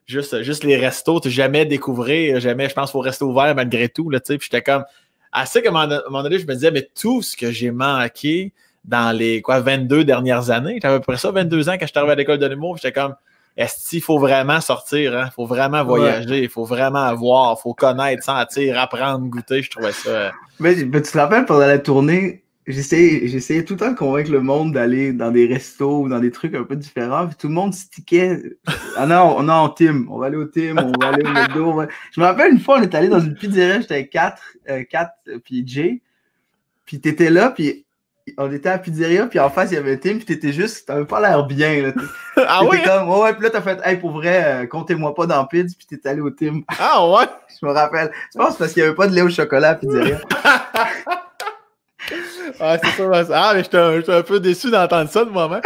juste les restos, tu sais, jamais découvrir, jamais, je pense qu'il faut rester ouvert malgré tout, là, tu sais, puis j'étais comme, assez qu'à un moment donné, je me disais, mais tout ce que j'ai manqué dans les, 22 dernières années, j'avais à peu près ça, 22 ans quand je suis arrivé à l'école de l'humour, j'étais comme, est-ce qu'il faut vraiment sortir, hein? Il faut vraiment voyager, il faut vraiment voir, il faut connaître, sentir, apprendre, goûter. Je trouvais ça. Mais tu te rappelles, pendant la tournée, j'essayais tout le temps de convaincre le monde d'aller dans des restos ou dans des trucs un peu différents. Puis tout le monde stickait. Ah non, Tim, on va aller au Tim, on va aller au McDo. Je me rappelle une fois, on est allé dans une pizzeria, j'étais avec 4 puis Jay. Puis t'étais là, puis on était à la pizzeria, puis en face, il y avait un Tim, puis t'avais pas l'air bien, là. Ah oui? Comme, ouais, puis là, t'as fait, hey, pour vrai, comptez-moi pas dans Pizz, puis t'es allé au Tim. Ah ouais? Je me rappelle. Je pense parce qu'il n'y avait pas de lait au chocolat à la pizzeria. Ah, c'est ça. Ah, mais j'étais un peu déçu d'entendre ça de moi-même.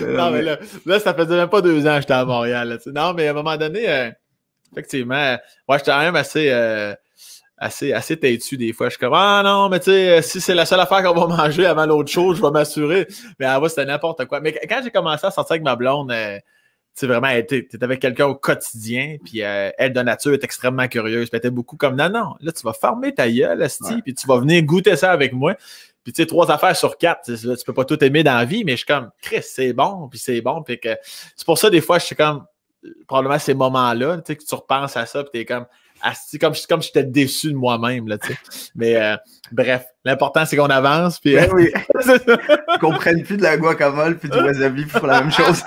Non, mais là, ça faisait même pas 2 ans que j'étais à Montréal, là, non, mais à un moment donné, effectivement, moi, j'étais quand même assez têtu des fois. Je suis comme, ah non, mais tu sais, si c'est la seule affaire qu'on va manger avant l'autre chose, je vais m'assurer. Mais avant, c'était n'importe quoi. Mais quand j'ai commencé à sortir avec ma blonde, tu sais, vraiment, t'es avec quelqu'un au quotidien, puis elle, de nature, est extrêmement curieuse. Puis elle était beaucoup comme, non, là, tu vas fermer ta gueule, asti, puis tu vas venir goûter ça avec moi. Puis tu sais, 3 affaires sur 4, là, tu peux pas tout aimer dans la vie, mais je suis comme, Chris, c'est bon, puis que c'est pour ça, des fois, je suis comme, probablement ces moments-là, tu sais, que tu repenses à ça, puis t'es comme, comme j'étais déçu de moi-même, là, tu sais. Mais bref, l'important, c'est qu'on avance, puis... oui. Qu'on prenne plus de la guacamole puis du wasabi pour la même chose.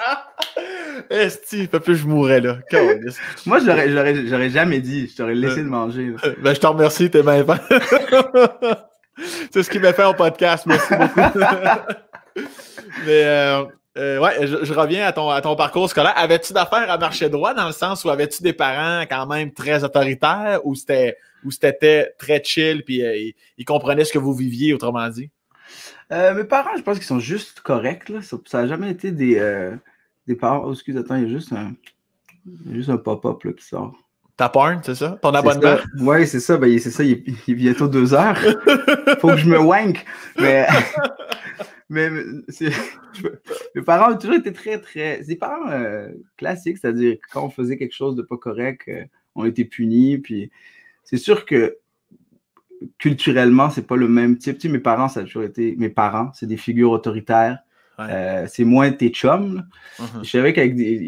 Esti, pas plus je mourrais, là. Moi, j'aurais jamais dit. Je t'aurais laissé de manger. Là. Ben, je te remercie, t'es bien fin. C'est ce qui m'a fait au podcast. Merci beaucoup. Mais... ouais, je reviens à ton parcours scolaire. Avais-tu d'affaires à marcher droit dans le sens où avais-tu des parents quand même très autoritaires ou c'était très chill puis ils comprenaient ce que vous viviez, autrement dit? Mes parents, je pense qu'ils sont juste corrects. Là. Ça n'a jamais été des parents. Oh, excuse, attends, il y a juste un pop-up là, qui sort. Ta porn, c'est ça? Ton abonnement? Oui, c'est ça. Ben, c'est ça, il est bientôt 2 heures. Faut que je me wank. Mais mes parents ont toujours été très, très... C'est des parents classiques, c'est-à-dire que quand on faisait quelque chose de pas correct, on était punis. Puis c'est sûr que culturellement, c'est pas le même type. Tu sais, mes parents, ça a toujours été... Mes parents, c'est des figures autoritaires. C'est moins tes chums. Là. Mhm. Je savais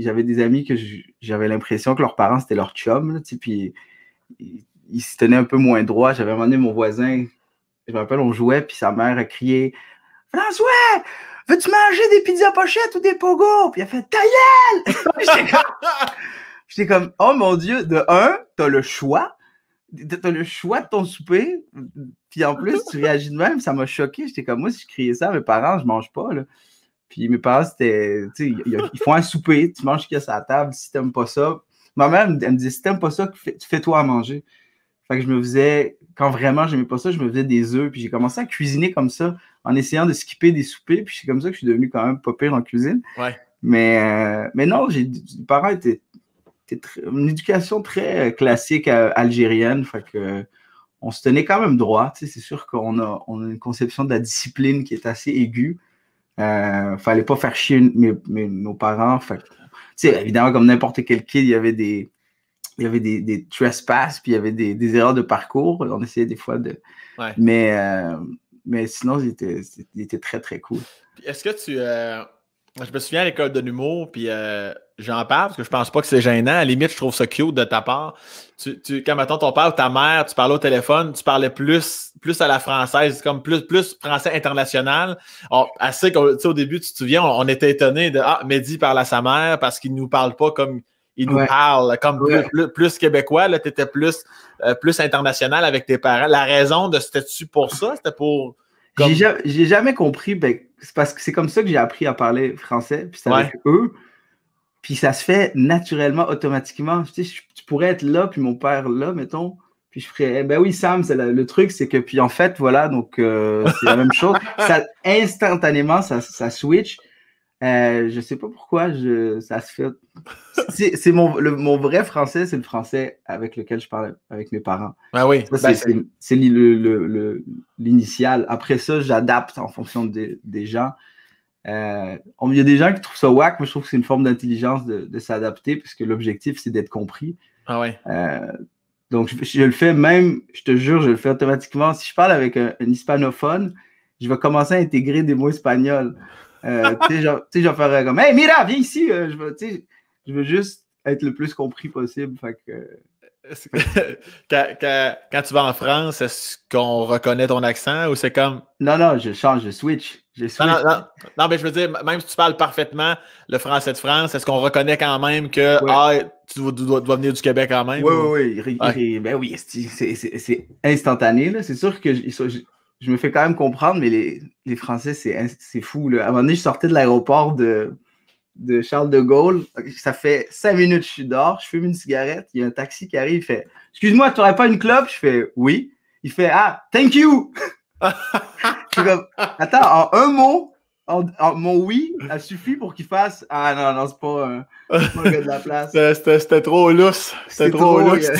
j'avais des amis que j'avais l'impression que leurs parents, c'était leurs chums. Là, puis ils se tenaient un peu moins droit. J'avais demandé mon voisin, je me rappelle, on jouait, puis sa mère a crié « François, veux-tu manger des pizzas pochettes ou des pogos? » Puis il a fait « Ta gueule! » J'étais comme « Oh mon Dieu, de un, t'as le choix. T'as le choix de ton souper. Puis en plus, tu réagis de même. » Ça m'a choqué. J'étais comme « Moi, si je criais ça à mes parents, je mange pas. » là. Puis mes parents, c'était, tu sais, ils font un souper, tu manges ce qu'il y a sur la table, si t'aimes pas ça. Ma mère, elle me disait, si t'aimes pas ça, fais-toi à manger. Fait que je me faisais, quand vraiment j'aimais pas ça, je me faisais des œufs, puis j'ai commencé à cuisiner comme ça, en essayant de skipper des soupers, puis c'est comme ça que je suis devenu quand même pas pire en cuisine. Ouais. Mais non, mes parents étaient une éducation très classique algérienne, fait que on se tenait quand même droit, tu sais, c'est sûr qu'on a une conception de la discipline qui est assez aiguë. Fallait pas faire chier nos parents. Fait, évidemment, comme n'importe quel kid, il y avait des trespass, puis il y avait des erreurs de parcours. On essayait des fois de. Ouais. Mais sinon, il était très, très cool. Est-ce que tu. Je me souviens à l'école de l'humour, puis j'en parle parce que je pense pas que c'est gênant. À la limite, je trouve ça cute de ta part. Quand, mettons, ton père ou ta mère, tu parlais au téléphone, tu parlais plus à la française, comme plus français international. Assez qu'au début, tu te souviens, on était étonnés de Mehdi parle à sa mère parce qu'il nous parle pas comme il nous parle, comme plus québécois. Tu étais plus international avec tes parents. La raison de c'était-tu pour ça? C'était pour. Comme... J'ai jamais compris, c'est parce que c'est comme ça que j'ai appris à parler français, puis c'est avec eux, puis ça se fait naturellement, automatiquement. Tu sais, tu pourrais être là, puis mon père là, mettons, puis je ferais, ben oui, Sam, le truc, c'est que, puis en fait, voilà, donc c'est la même chose. Ça, instantanément, ça switch. Je sais pas pourquoi ça se fait. C'est mon vrai français, c'est le français avec lequel je parle avec mes parents. Ah oui. Ça, c'est l'initial. Après ça, j'adapte en fonction des gens. Il y a des gens qui trouvent ça whack. Moi, je trouve que c'est une forme d'intelligence de s'adapter, puisque l'objectif, c'est d'être compris. Ah ouais. Donc, je le fais même, je te jure, je le fais automatiquement. Si je parle avec un hispanophone, je vais commencer à intégrer des mots espagnols. Tu sais, je vais faire comme « Hey, Mira, viens ici! » Je veux juste être le plus compris possible. Fait que, quand tu vas en France, est-ce qu'on reconnaît ton accent ou c'est comme... Non, je change, je switch. Non, mais je veux dire, même si tu parles parfaitement le français de France, est-ce qu'on reconnaît quand même que tu dois venir du Québec quand même? Oui. Ben oui, c'est instantané. Là. C'est sûr que je me fais quand même comprendre, mais les Français, c'est fou. Là. À un moment donné, je sortais de l'aéroport de Charles de Gaulle. Ça fait 5 minutes que je suis dehors, je fume une cigarette, il y a un taxi qui arrive, il fait « Excuse-moi, tu n'aurais pas une clope? » Je fais « Oui. » Il fait « Ah, thank you! » Je suis comme « Attends, en un mot, mon oui a suffi pour qu'il fasse « Ah non, c'est pas un gars de la place. » C'était trop lousse. C'était trop lousse.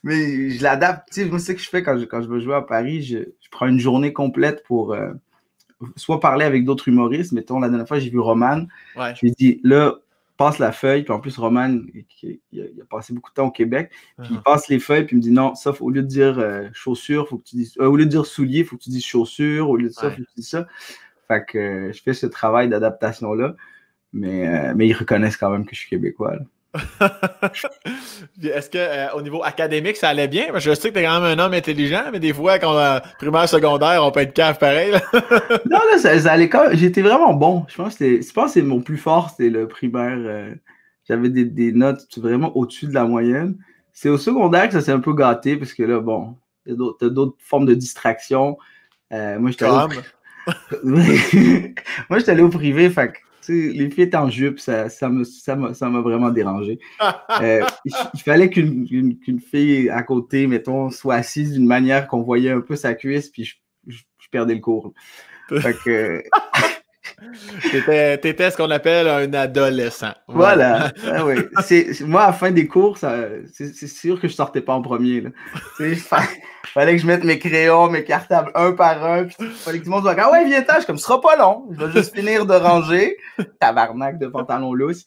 Mais je l'adapte. Tu sais, moi, c'est ce que je fais quand je veux jouer à Paris. Je prends une journée complète pour soit parler avec d'autres humoristes. Mettons, la dernière fois, j'ai vu Roman. Ouais. Je lui ai dit, là, passe la feuille. Puis en plus, Roman, il a passé beaucoup de temps au Québec. Puis il passe les feuilles. Puis il me dit, non, ça, au lieu de dire chaussures, faut que tu dises. Au lieu de dire souliers, il faut que tu dises chaussures. Au lieu de ça, il faut que tu dises ça. Fait que je fais ce travail d'adaptation-là. Mais ils reconnaissent quand même que je suis québécois. Là. Est-ce qu'au niveau académique, ça allait bien? Parce que je sais que tu es quand même un homme intelligent, mais des fois, quand on a primaire, secondaire, on peut être cave pareil. Là. Non, là, ça allait quand même. J'étais vraiment bon. Je pense que c'est mon plus fort, c'était le primaire. J'avais des notes vraiment au-dessus de la moyenne. C'est au secondaire que ça s'est un peu gâté, parce que là, bon, t'as d'autres formes de distraction. Moi, j'étais allé au privé, fait que les filles étaient en jupe, ça m'a vraiment dérangé. Il fallait qu'une fille à côté, mettons, soit assise d'une manière qu'on voyait un peu sa cuisse, puis je perdais le cours. Fait que... T'étais ce qu'on appelle un adolescent. Voilà. Ah oui. Moi, à la fin des cours, c'est sûr que je sortais pas en premier. Fallait que je mette mes crayons, mes cartables un par un. Puis fallait que tout le monde soit comme « Ah ouais, viens-t'en! » Je suis comme « Ce sera pas long. Je vais juste finir de ranger. » Tabarnak de pantalon lousse.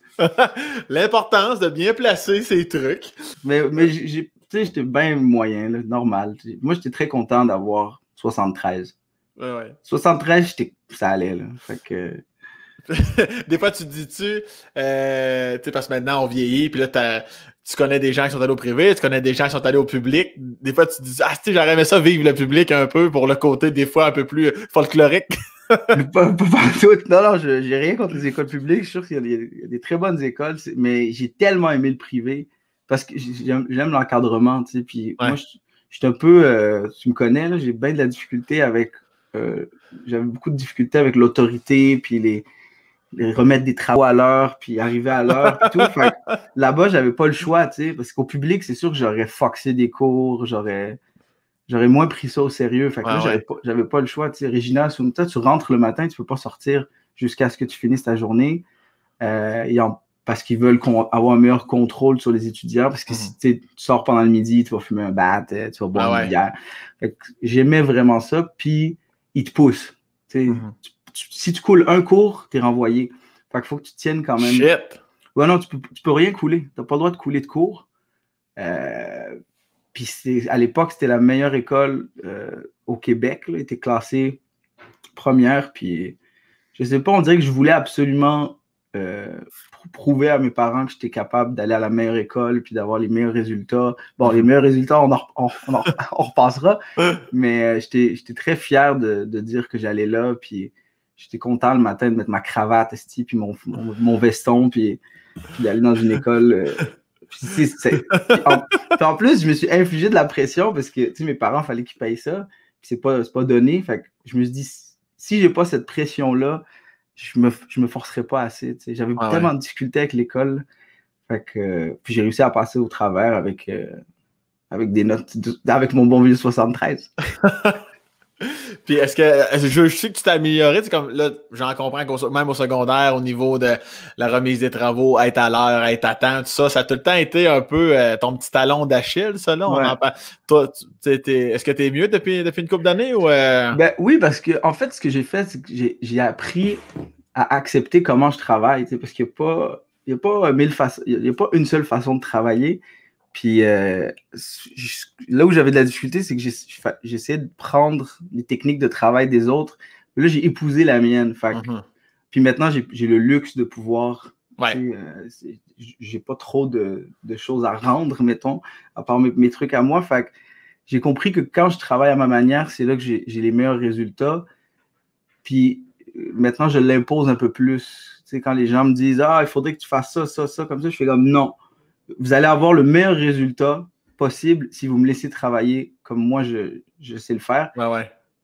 L'importance de bien placer ces trucs. Mais j'étais bien moyen, là, normal. Moi, j'étais très content d'avoir 73. Ouais. 73, ça allait, là. Fait que... Des fois, tu te dis-tu, tu sais, parce que maintenant, on vieillit, puis là, tu connais des gens qui sont allés au privé, tu connais des gens qui sont allés au public. Des fois, tu te dis, ah, tu sais, j'aurais aimé ça vivre le public un peu pour le côté, des fois, un peu plus folklorique. Pas tout. Non, j'ai rien contre les écoles publiques. Je suis sûr qu'il y a des très bonnes écoles, mais j'ai tellement aimé le privé parce que j'aime l'encadrement, tu sais. Puis moi, je suis un peu, tu me connais, là, j'ai bien de la difficulté avec, j'avais beaucoup de difficultés avec l'autorité, puis les remettre des travaux à l'heure, puis arriver à l'heure, puis tout. Fait que là-bas, j'avais pas le choix, tu sais, parce qu'au public, c'est sûr que j'aurais foxé des cours, j'aurais moins pris ça au sérieux. Fait que là, j'avais pas le choix. Tu sais, Regina, Sumta, tu rentres le matin, tu peux pas sortir jusqu'à ce que tu finisses ta journée. Parce qu'ils veulent avoir un meilleur contrôle sur les étudiants. Parce que si tu sors pendant le midi, tu vas fumer un bat, tu vas boire une bière. Fait que j'aimais vraiment ça. Puis, ils te poussent. Tu sais, si tu coules un cours, tu es renvoyé. Fait qu'il faut que tu tiennes quand même. Shit! Ouais, non, tu peux rien couler. Tu n'as pas le droit de couler de cours. Puis à l'époque, c'était la meilleure école au Québec. Elle était classée première. Puis je sais pas, on dirait que je voulais absolument prouver à mes parents que j'étais capable d'aller à la meilleure école puis d'avoir les meilleurs résultats. Bon, les meilleurs résultats, on repassera. Mais j'étais très fier de dire que j'allais là. Puis j'étais content le matin de mettre ma cravate, puis mon veston, puis d'aller dans une école. En plus, je me suis infligé de la pression parce que mes parents, il fallait qu'ils payent ça. Puis c'est pas donné. Fait que je me suis dit, si j'ai pas cette pression-là, je me forcerai pas assez. J'avais tellement de difficultés avec l'école. Fait que puis j'ai réussi à passer au travers avec des notes, avec mon bon vieux 73. Puis est-ce que je sais que tu t'es amélioré, comme là, j'en comprends même au secondaire, au niveau de la remise des travaux, être à l'heure, être à temps, tout ça, ça a tout le temps été un peu ton petit talon d'Achille, ça là. Ouais. Toi, est-ce que tu es mieux depuis une couple d'années ou Ben oui, parce que en fait, ce que j'ai fait, c'est que j'ai appris à accepter comment je travaille, parce qu'il n'y a pas une seule façon de travailler. Puis là où j'avais de la difficulté, c'est que j'essayais de prendre les techniques de travail des autres. Là, j'ai épousé la mienne. Puis maintenant, j'ai le luxe de pouvoir... j'ai pas trop de choses à rendre, mettons, à part mes trucs à moi. Fait que j'ai compris que quand je travaille à ma manière, c'est là que j'ai les meilleurs résultats. Puis maintenant, je l'impose un peu plus. Tu sais, quand les gens me disent « Ah, il faudrait que tu fasses ça, comme ça », je fais comme « Non. » Vous allez avoir le meilleur résultat possible si vous me laissez travailler comme moi, je sais le faire.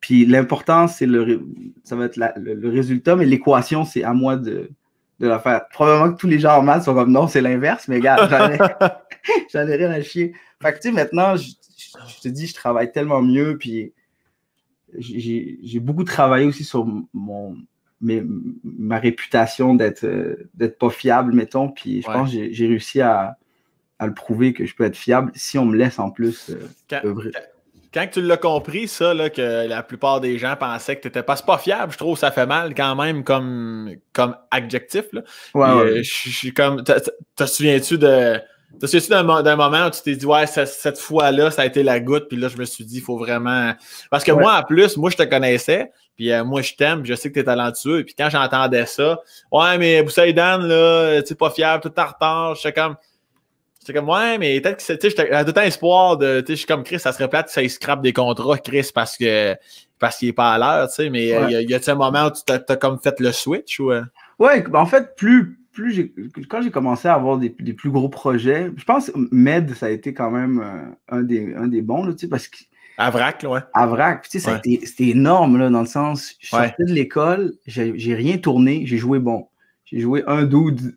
Puis l'important, ça va être le résultat, mais l'équation, c'est à moi de la faire. Probablement que tous les gens en maths sont comme non, c'est l'inverse, mais regarde, j'en ai rien à chier. Fait que tu sais, maintenant, je te dis, je travaille tellement mieux, puis j'ai beaucoup travaillé aussi sur ma réputation d'être pas fiable, mettons, puis je pense que j'ai réussi à le prouver que je peux être fiable si on me laisse en plus œuvrer. Quand tu l'as compris, ça, là, que la plupart des gens pensaient que tu n'étais pas final, je trouve que ça fait mal quand même comme adjectif. Là. Je suis comme. Te souviens-tu d'un moment où tu t'es dit, ouais, cette fois-là, ça a été la goutte, puis là, je me suis dit, il faut vraiment. Parce que moi, en plus, moi, je te connaissais, puis moi, je t'aime, je sais que tu es talentueux, et puis quand j'entendais ça, ouais, mais Boussaïdan, là, tu sais, pas fiable, tout en retard, j'étais comme, ouais, mais peut-être que j'avais tout le temps espoir de, tu sais, je suis comme Chris, ça serait plate que ça scrape des contrats, Chris, parce qu'il n'est pas à l'heure, tu sais, mais y a-t-il un moment où tu t'as comme fait le switch ou? Ouais, en fait, quand j'ai commencé à avoir des plus gros projets, je pense que Med, ça a été quand même un des bons, là, tu sais, parce que. À Vrac, là, ouais. À Vrac, tu sais, c'était énorme, là, dans le sens, je sortais de l'école, j'ai rien tourné, j'ai joué bon. J'ai joué un dude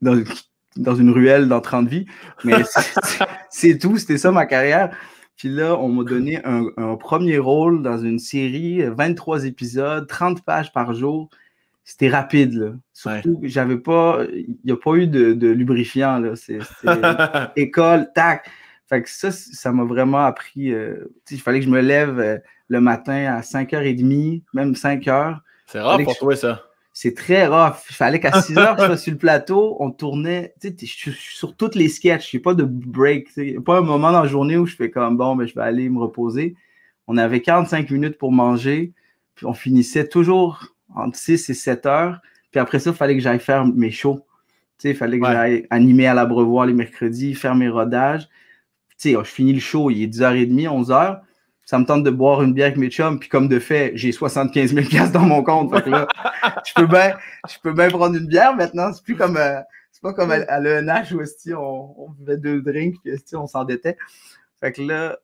dans une ruelle dans 30 vies, mais c'est tout, c'était ça ma carrière. Puis là, on m'a donné un premier rôle dans une série, 23 épisodes, 30 pages par jour. C'était rapide, là. Surtout, il n'y a pas eu de lubrifiant, là. C'était école, tac. Fait que ça m'a vraiment appris. Il fallait que je me lève le matin à 5h30, même 5h. C'est rare pour toi, ça. C'est très rough. Il fallait qu'à 6h, je sois sur le plateau, on tournait. Tu sais, je suis sur toutes les sketchs. Il n'y a pas de break. Il n'y a pas un moment dans la journée où je fais comme bon, ben, je vais aller me reposer. On avait 45 minutes pour manger. Puis on finissait toujours entre 6 et 7 heures. Puis après ça, il fallait que j'aille faire mes shows. Tu sais, il fallait que j'aille animer à l'Abreuvoir les mercredis, faire mes rodages. Tu sais, je finis le show, il est 10h30, 11h. Ça me tente de boire une bière avec mes chums. Puis comme de fait, j'ai 75 000 $ dans mon compte. Fait que là, je peux bien prendre une bière maintenant. C'est plus comme... c'est pas comme à l'ENH où on buvait 2 drinks puis on s'endettait. Fait que là,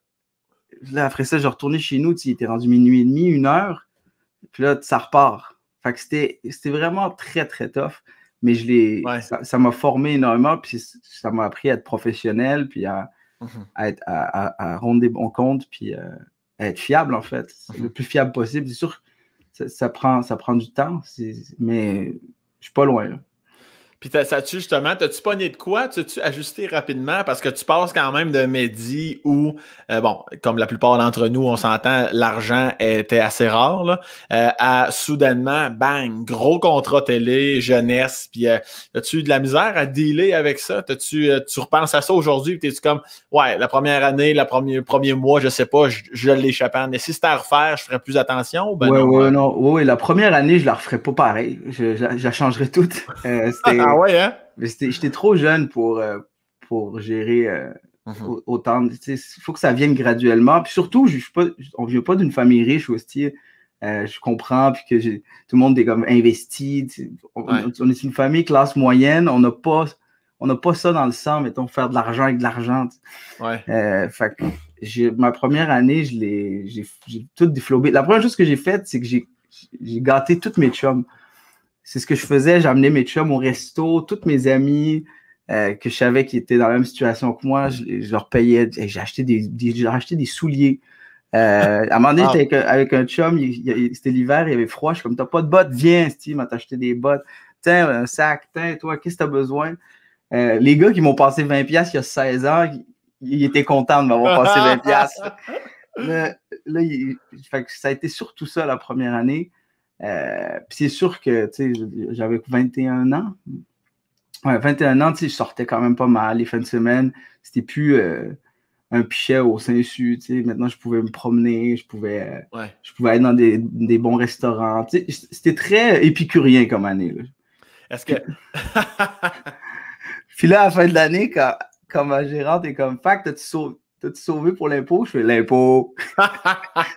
après ça, je retournais chez nous. Il était rendu minuit et demi, 1h. Puis là, ça repart. Fait que c'était vraiment très, très tough. Mais ça m'a formé énormément. Puis ça m'a appris à être professionnel, puis à rendre des bons comptes, puis à être fiable, en fait. Le plus fiable possible. C'est sûr que ça prend du temps, mais je suis pas loin, là. Puis t'as-tu pogné de quoi? T'as-tu ajusté rapidement? Parce que tu passes quand même de Mehdi où, bon, comme la plupart d'entre nous, on s'entend, l'argent était assez rare, là, à soudainement, bang, gros contrat télé, jeunesse, puis as-tu eu de la misère à dealer avec ça? Tu repenses à ça aujourd'hui, puis t'es-tu comme, ouais, la première année, le premier mois, je sais pas, je l'échappais. Mais si c'était à refaire, je ferais plus attention? Oui, la première année, je la referais pas pareil. Je la changerais toute. Ah ouais, hein? Mais j'étais trop jeune pour gérer autant. Il faut que ça vienne graduellement. Puis surtout, on ne vient pas d'une famille riche aussi. Je comprends, puis que tout le monde est comme investi. On est une famille classe moyenne. On n'a pas ça dans le sang, mettons, faire de l'argent avec de l'argent. Fait que ma première année, j'ai tout déflobé. La première chose que j'ai faite, c'est que j'ai gâté toutes mes chums. C'est ce que je faisais. J'amenais mes chums au resto, tous mes amis que je savais qui étaient dans la même situation que moi, je leur payais. J'ai acheté des souliers. À un moment donné, j'étais avec un chum, c'était l'hiver, il y avait froid. Je suis comme, t'as pas de bottes? Viens, Steve, m'a acheté des bottes. Tiens, un sac, tiens, toi, qu'est-ce que t'as besoin? Les gars qui m'ont passé 20$ il y a 16 ans, ils étaient contents de m'avoir passé 20$. Là, fait que ça a été surtout ça la première année. Puis c'est sûr que j'avais 21 ans. Ouais, 21 ans, je sortais quand même pas mal les fins de semaine. C'était plus un pichet au Saint-Su. Maintenant, je pouvais me promener, je pouvais aller dans des bons restaurants. C'était très épicurien comme année, là. Est-ce que. Puis là, à la fin de l'année, quand ma gérante est comme, Fac, t'as-tu sauvé pour l'impôt? Je fais l'impôt.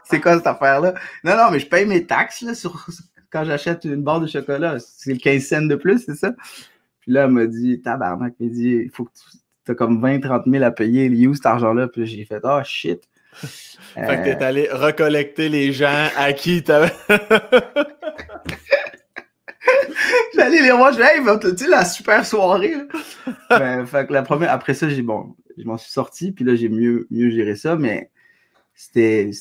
C'est quoi cette affaire-là? Non, mais je paye mes taxes là, quand j'achète une barre de chocolat. C'est 15 cents de plus, c'est ça? Puis là, elle m'a dit, tabarnak, elle m'a dit, il faut que tu as comme 20-30 000 à payer. Il est où cet argent-là? Puis j'ai fait, oh shit. Fait que t'es allé recollecter les gens à qui t'avais. J'allais les voir, je fais, hey, tu sais, la super soirée. Fait que après ça, je m'en suis sorti, puis là, j'ai mieux géré ça, mais c'était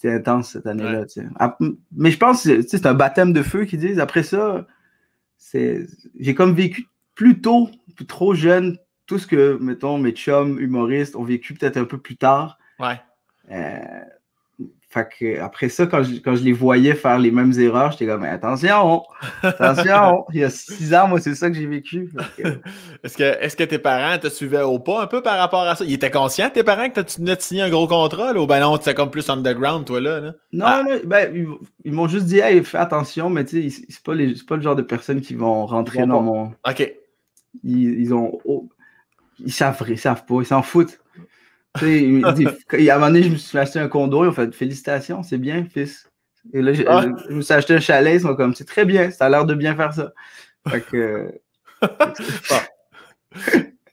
intense cette année-là. Mais je pense que c'est un baptême de feu qu'ils disent. Après ça, j'ai comme vécu plus tôt, trop jeune, tout ce que, mettons, mes chums humoristes ont vécu peut-être un peu plus tard. Fait que après ça, quand je les voyais faire les mêmes erreurs, j'étais comme, attention, il y a 6 ans, moi, c'est ça que j'ai vécu. Est-ce que tes parents te suivaient au pas un peu par rapport à ça? Ils étaient conscients, tes parents, que tu venais de signer un gros contrat, là, ou ben non, tu étais comme plus underground, toi, là? Non, ils m'ont juste dit, hey, fais attention, mais tu sais, c'est pas le genre de personnes qui vont rentrer dans mon... OK. Ils savent pas, ils s'en foutent. À un moment donné, je me suis acheté un condo, ils ont fait félicitations, c'est bien, fils. Et là, je me suis acheté un chalet, ils sont comme, c'est très bien, ça a l'air de bien faire ça. Fait que.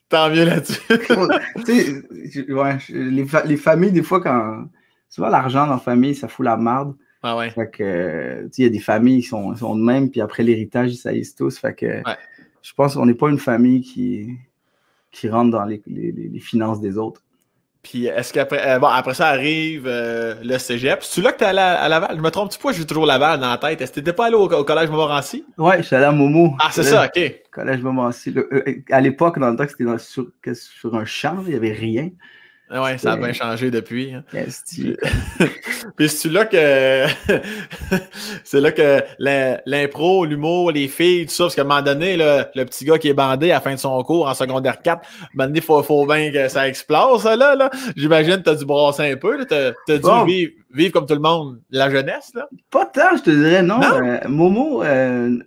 Tant mieux là-dessus. Les familles, des fois, tu vois, l'argent dans la famille, ça fout la merde. Fait que, il y a des familles qui sont de même, puis après l'héritage, ils saillissent tous. Fait que, je pense qu'on n'est pas une famille qui rentre dans les finances des autres. Puis est-ce qu'après après ça arrive le cégep? C'est-tu là que t'es allé à Laval? Je me trompe-tu pas? J'ai toujours Laval dans la tête. Est-ce que t'étais pas allé au collège Montmorency? Ouais, je suis allé à Momo. Ah, c'est ça, OK. Collège Montmorency. À l'époque, dans le temps que c'était sur un champ, il n'y avait rien. Ouais, ça a bien changé depuis. Hein. Yes, Puis c'est là que c'est là que l'impro, l'humour, les filles, tout ça, parce qu'à un moment donné, le petit gars qui est bandé à la fin de son cours en secondaire 4, à un moment donné, faut bien que ça explose, ça, là. J'imagine que t'as dû brasser un peu, là. T'as dû vivre. vivre comme tout le monde la jeunesse, là? Pas tant, je te dirais, non. Non? Momo,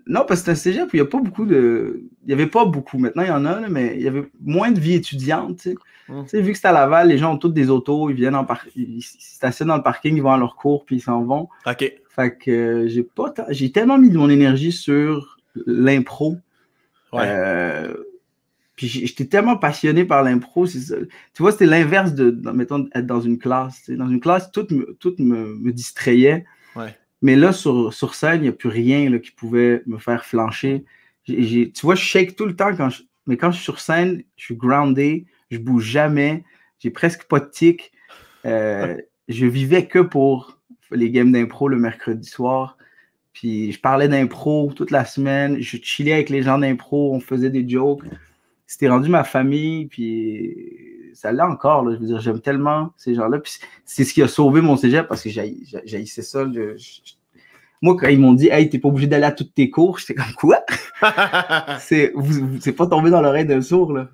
non, parce que c'est un cégep où il n'y a pas beaucoup de... Il n'y avait pas beaucoup, maintenant il y en a, là, mais il y avait moins de vie étudiante, tu sais. Tu sais, vu que c'est à Laval, les gens ont tous des autos, ils viennent ils stationnent dans le parking, ils vont à leur cours, puis ils s'en vont. OK. Fait que j'ai tellement mis de mon énergie sur l'impro. Ouais. Puis j'étais tellement passionné par l'impro. Tu vois, c'était l'inverse mettons, être dans une classe. Tu sais. Dans une classe, tout me distrayait. Ouais. Mais là, sur scène, il n'y a plus rien là, qui pouvait me faire flancher. Tu vois, je shake tout le temps. Mais quand je suis sur scène, je suis groundé, je bouge jamais, j'ai presque pas de tic. Je vivais que pour les games d'impro le mercredi soir. Puis je parlais d'impro toute la semaine. Je chillais avec les gens d'impro, on faisait des jokes. C'était rendu ma famille, puis ça l'est encore. Là. Je veux dire, j'aime tellement ces gens-là. Puis c'est ce qui a sauvé mon cégep parce que j'haïssais ça. Moi, quand ils m'ont dit « Hey, t'es pas obligé d'aller à toutes tes cours », j'étais comme « Quoi? » C'est pas tombé dans l'oreille d'un sourd, là.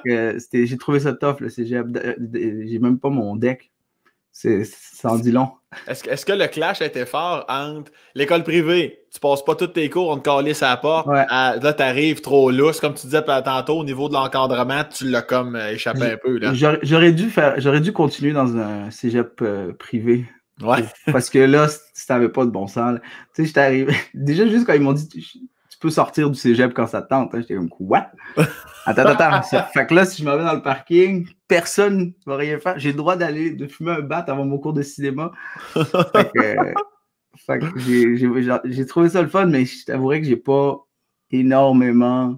J'ai trouvé ça tough, le cégep. J'ai même pas mon deck. Ça en dit long. Est-ce que le clash a été fort entre l'école privée, tu passes pas tous tes cours, on te calisse à la porte, Ouais. là t'arrives trop lousse, comme tu disais tantôt, au niveau de l'encadrement, tu l'as comme échappé un peu. Là. J'aurais dû continuer dans un cégep privé. Ouais. Parce que là, ça n'avait pas de bon sens. Là. Tu sais, j'étais arrivé. Déjà, juste quand ils m'ont dit tu peux sortir du cégep quand ça te tente, hein, j'étais comme quoi? Attends. Fait que là, si je m'en vais dans le parking, personne ne va rien faire. J'ai le droit de fumer un bat avant mon cours de cinéma. Fait que j'ai trouvé ça le fun, mais je t'avouerais que j'ai pas énormément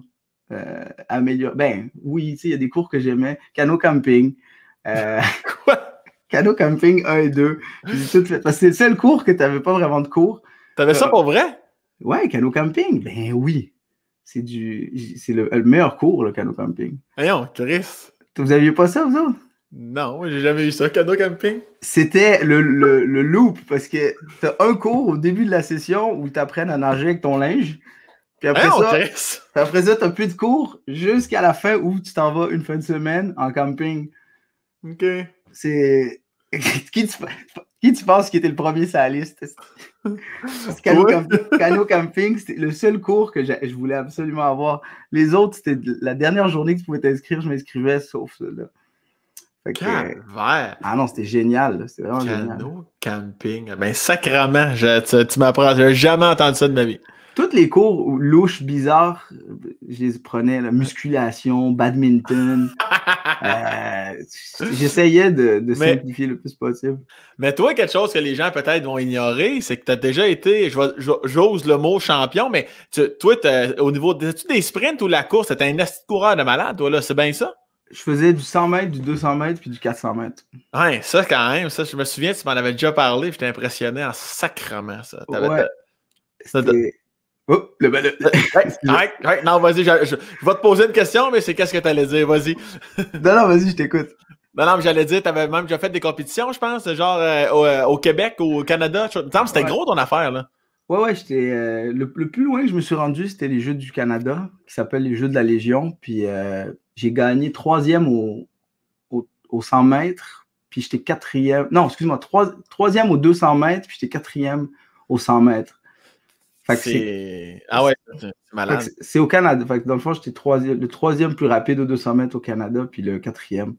amélioré. Ben oui, tu sais, il y a des cours que j'aimais. Canot camping. Quoi? Canot camping 1 et 2. J'ai tout fait. Parce que c'est le seul cours que tu n'avais pas vraiment de cours. T'avais ça pour vrai? Ouais, canot camping. Ben oui. C'est le meilleur cours, le canot camping. Voyons, Chris. Vous aviez pas ça, vous autres? Non, moi, j'ai jamais eu ça, canot camping. C'était le loop, parce que tu as un cours au début de la session où tu apprends à nager avec ton linge. Puis après ça, tu n'as plus de cours jusqu'à la fin où tu t'en vas une fin de semaine en camping. OK. C'est... Qui tu penses qui était le premier sur la liste? Canot camping, c'était le seul cours que je voulais absolument avoir. Les autres, c'était la dernière journée que tu pouvais t'inscrire, je m'inscrivais, sauf ceux-là. Ah non, c'était génial. C'était vraiment génial. Canot camping. Ben, sacrément, tu m'apprends. J'ai jamais entendu ça de ma vie. Tous les cours louches, bizarres, je les prenais. La musculation, badminton. J'essayais de simplifier le plus possible. Mais toi, quelque chose que les gens peut-être vont ignorer, c'est que tu as déjà été, j'ose le mot champion, mais toi, au niveau des sprints ou la course, t'es un coureur de malade, toi, là, c'est bien ça? Je faisais du 100 mètres, du 200 mètres, puis du 400 mètres. Ouais, ça quand même, ça, je me souviens, tu m'en avais déjà parlé, j'étais impressionné en sacrement, ça. Oh, le balai. Non, vas-y, je vais te poser une question, mais c'est qu'est-ce que tu allais dire, vas-y. Non, vas-y, je t'écoute. Non, mais j'allais dire, tu avais même déjà fait des compétitions, je pense, genre au Québec, au Canada. Il me semble que c'était gros ton affaire, là. Ouais, j'étais. Le plus loin que je me suis rendu, c'était les Jeux du Canada, qui s'appellent les Jeux de la Légion. Puis j'ai gagné 3e au 100 mètres, puis j'étais 4e. Non, excuse-moi, 3e au 200 mètres, puis j'étais 4e au 100 mètres. Ah ouais, c'est malade. C'est au Canada. Fait que dans le fond, j'étais le 3e plus rapide au 200 mètres au Canada, puis le 4e.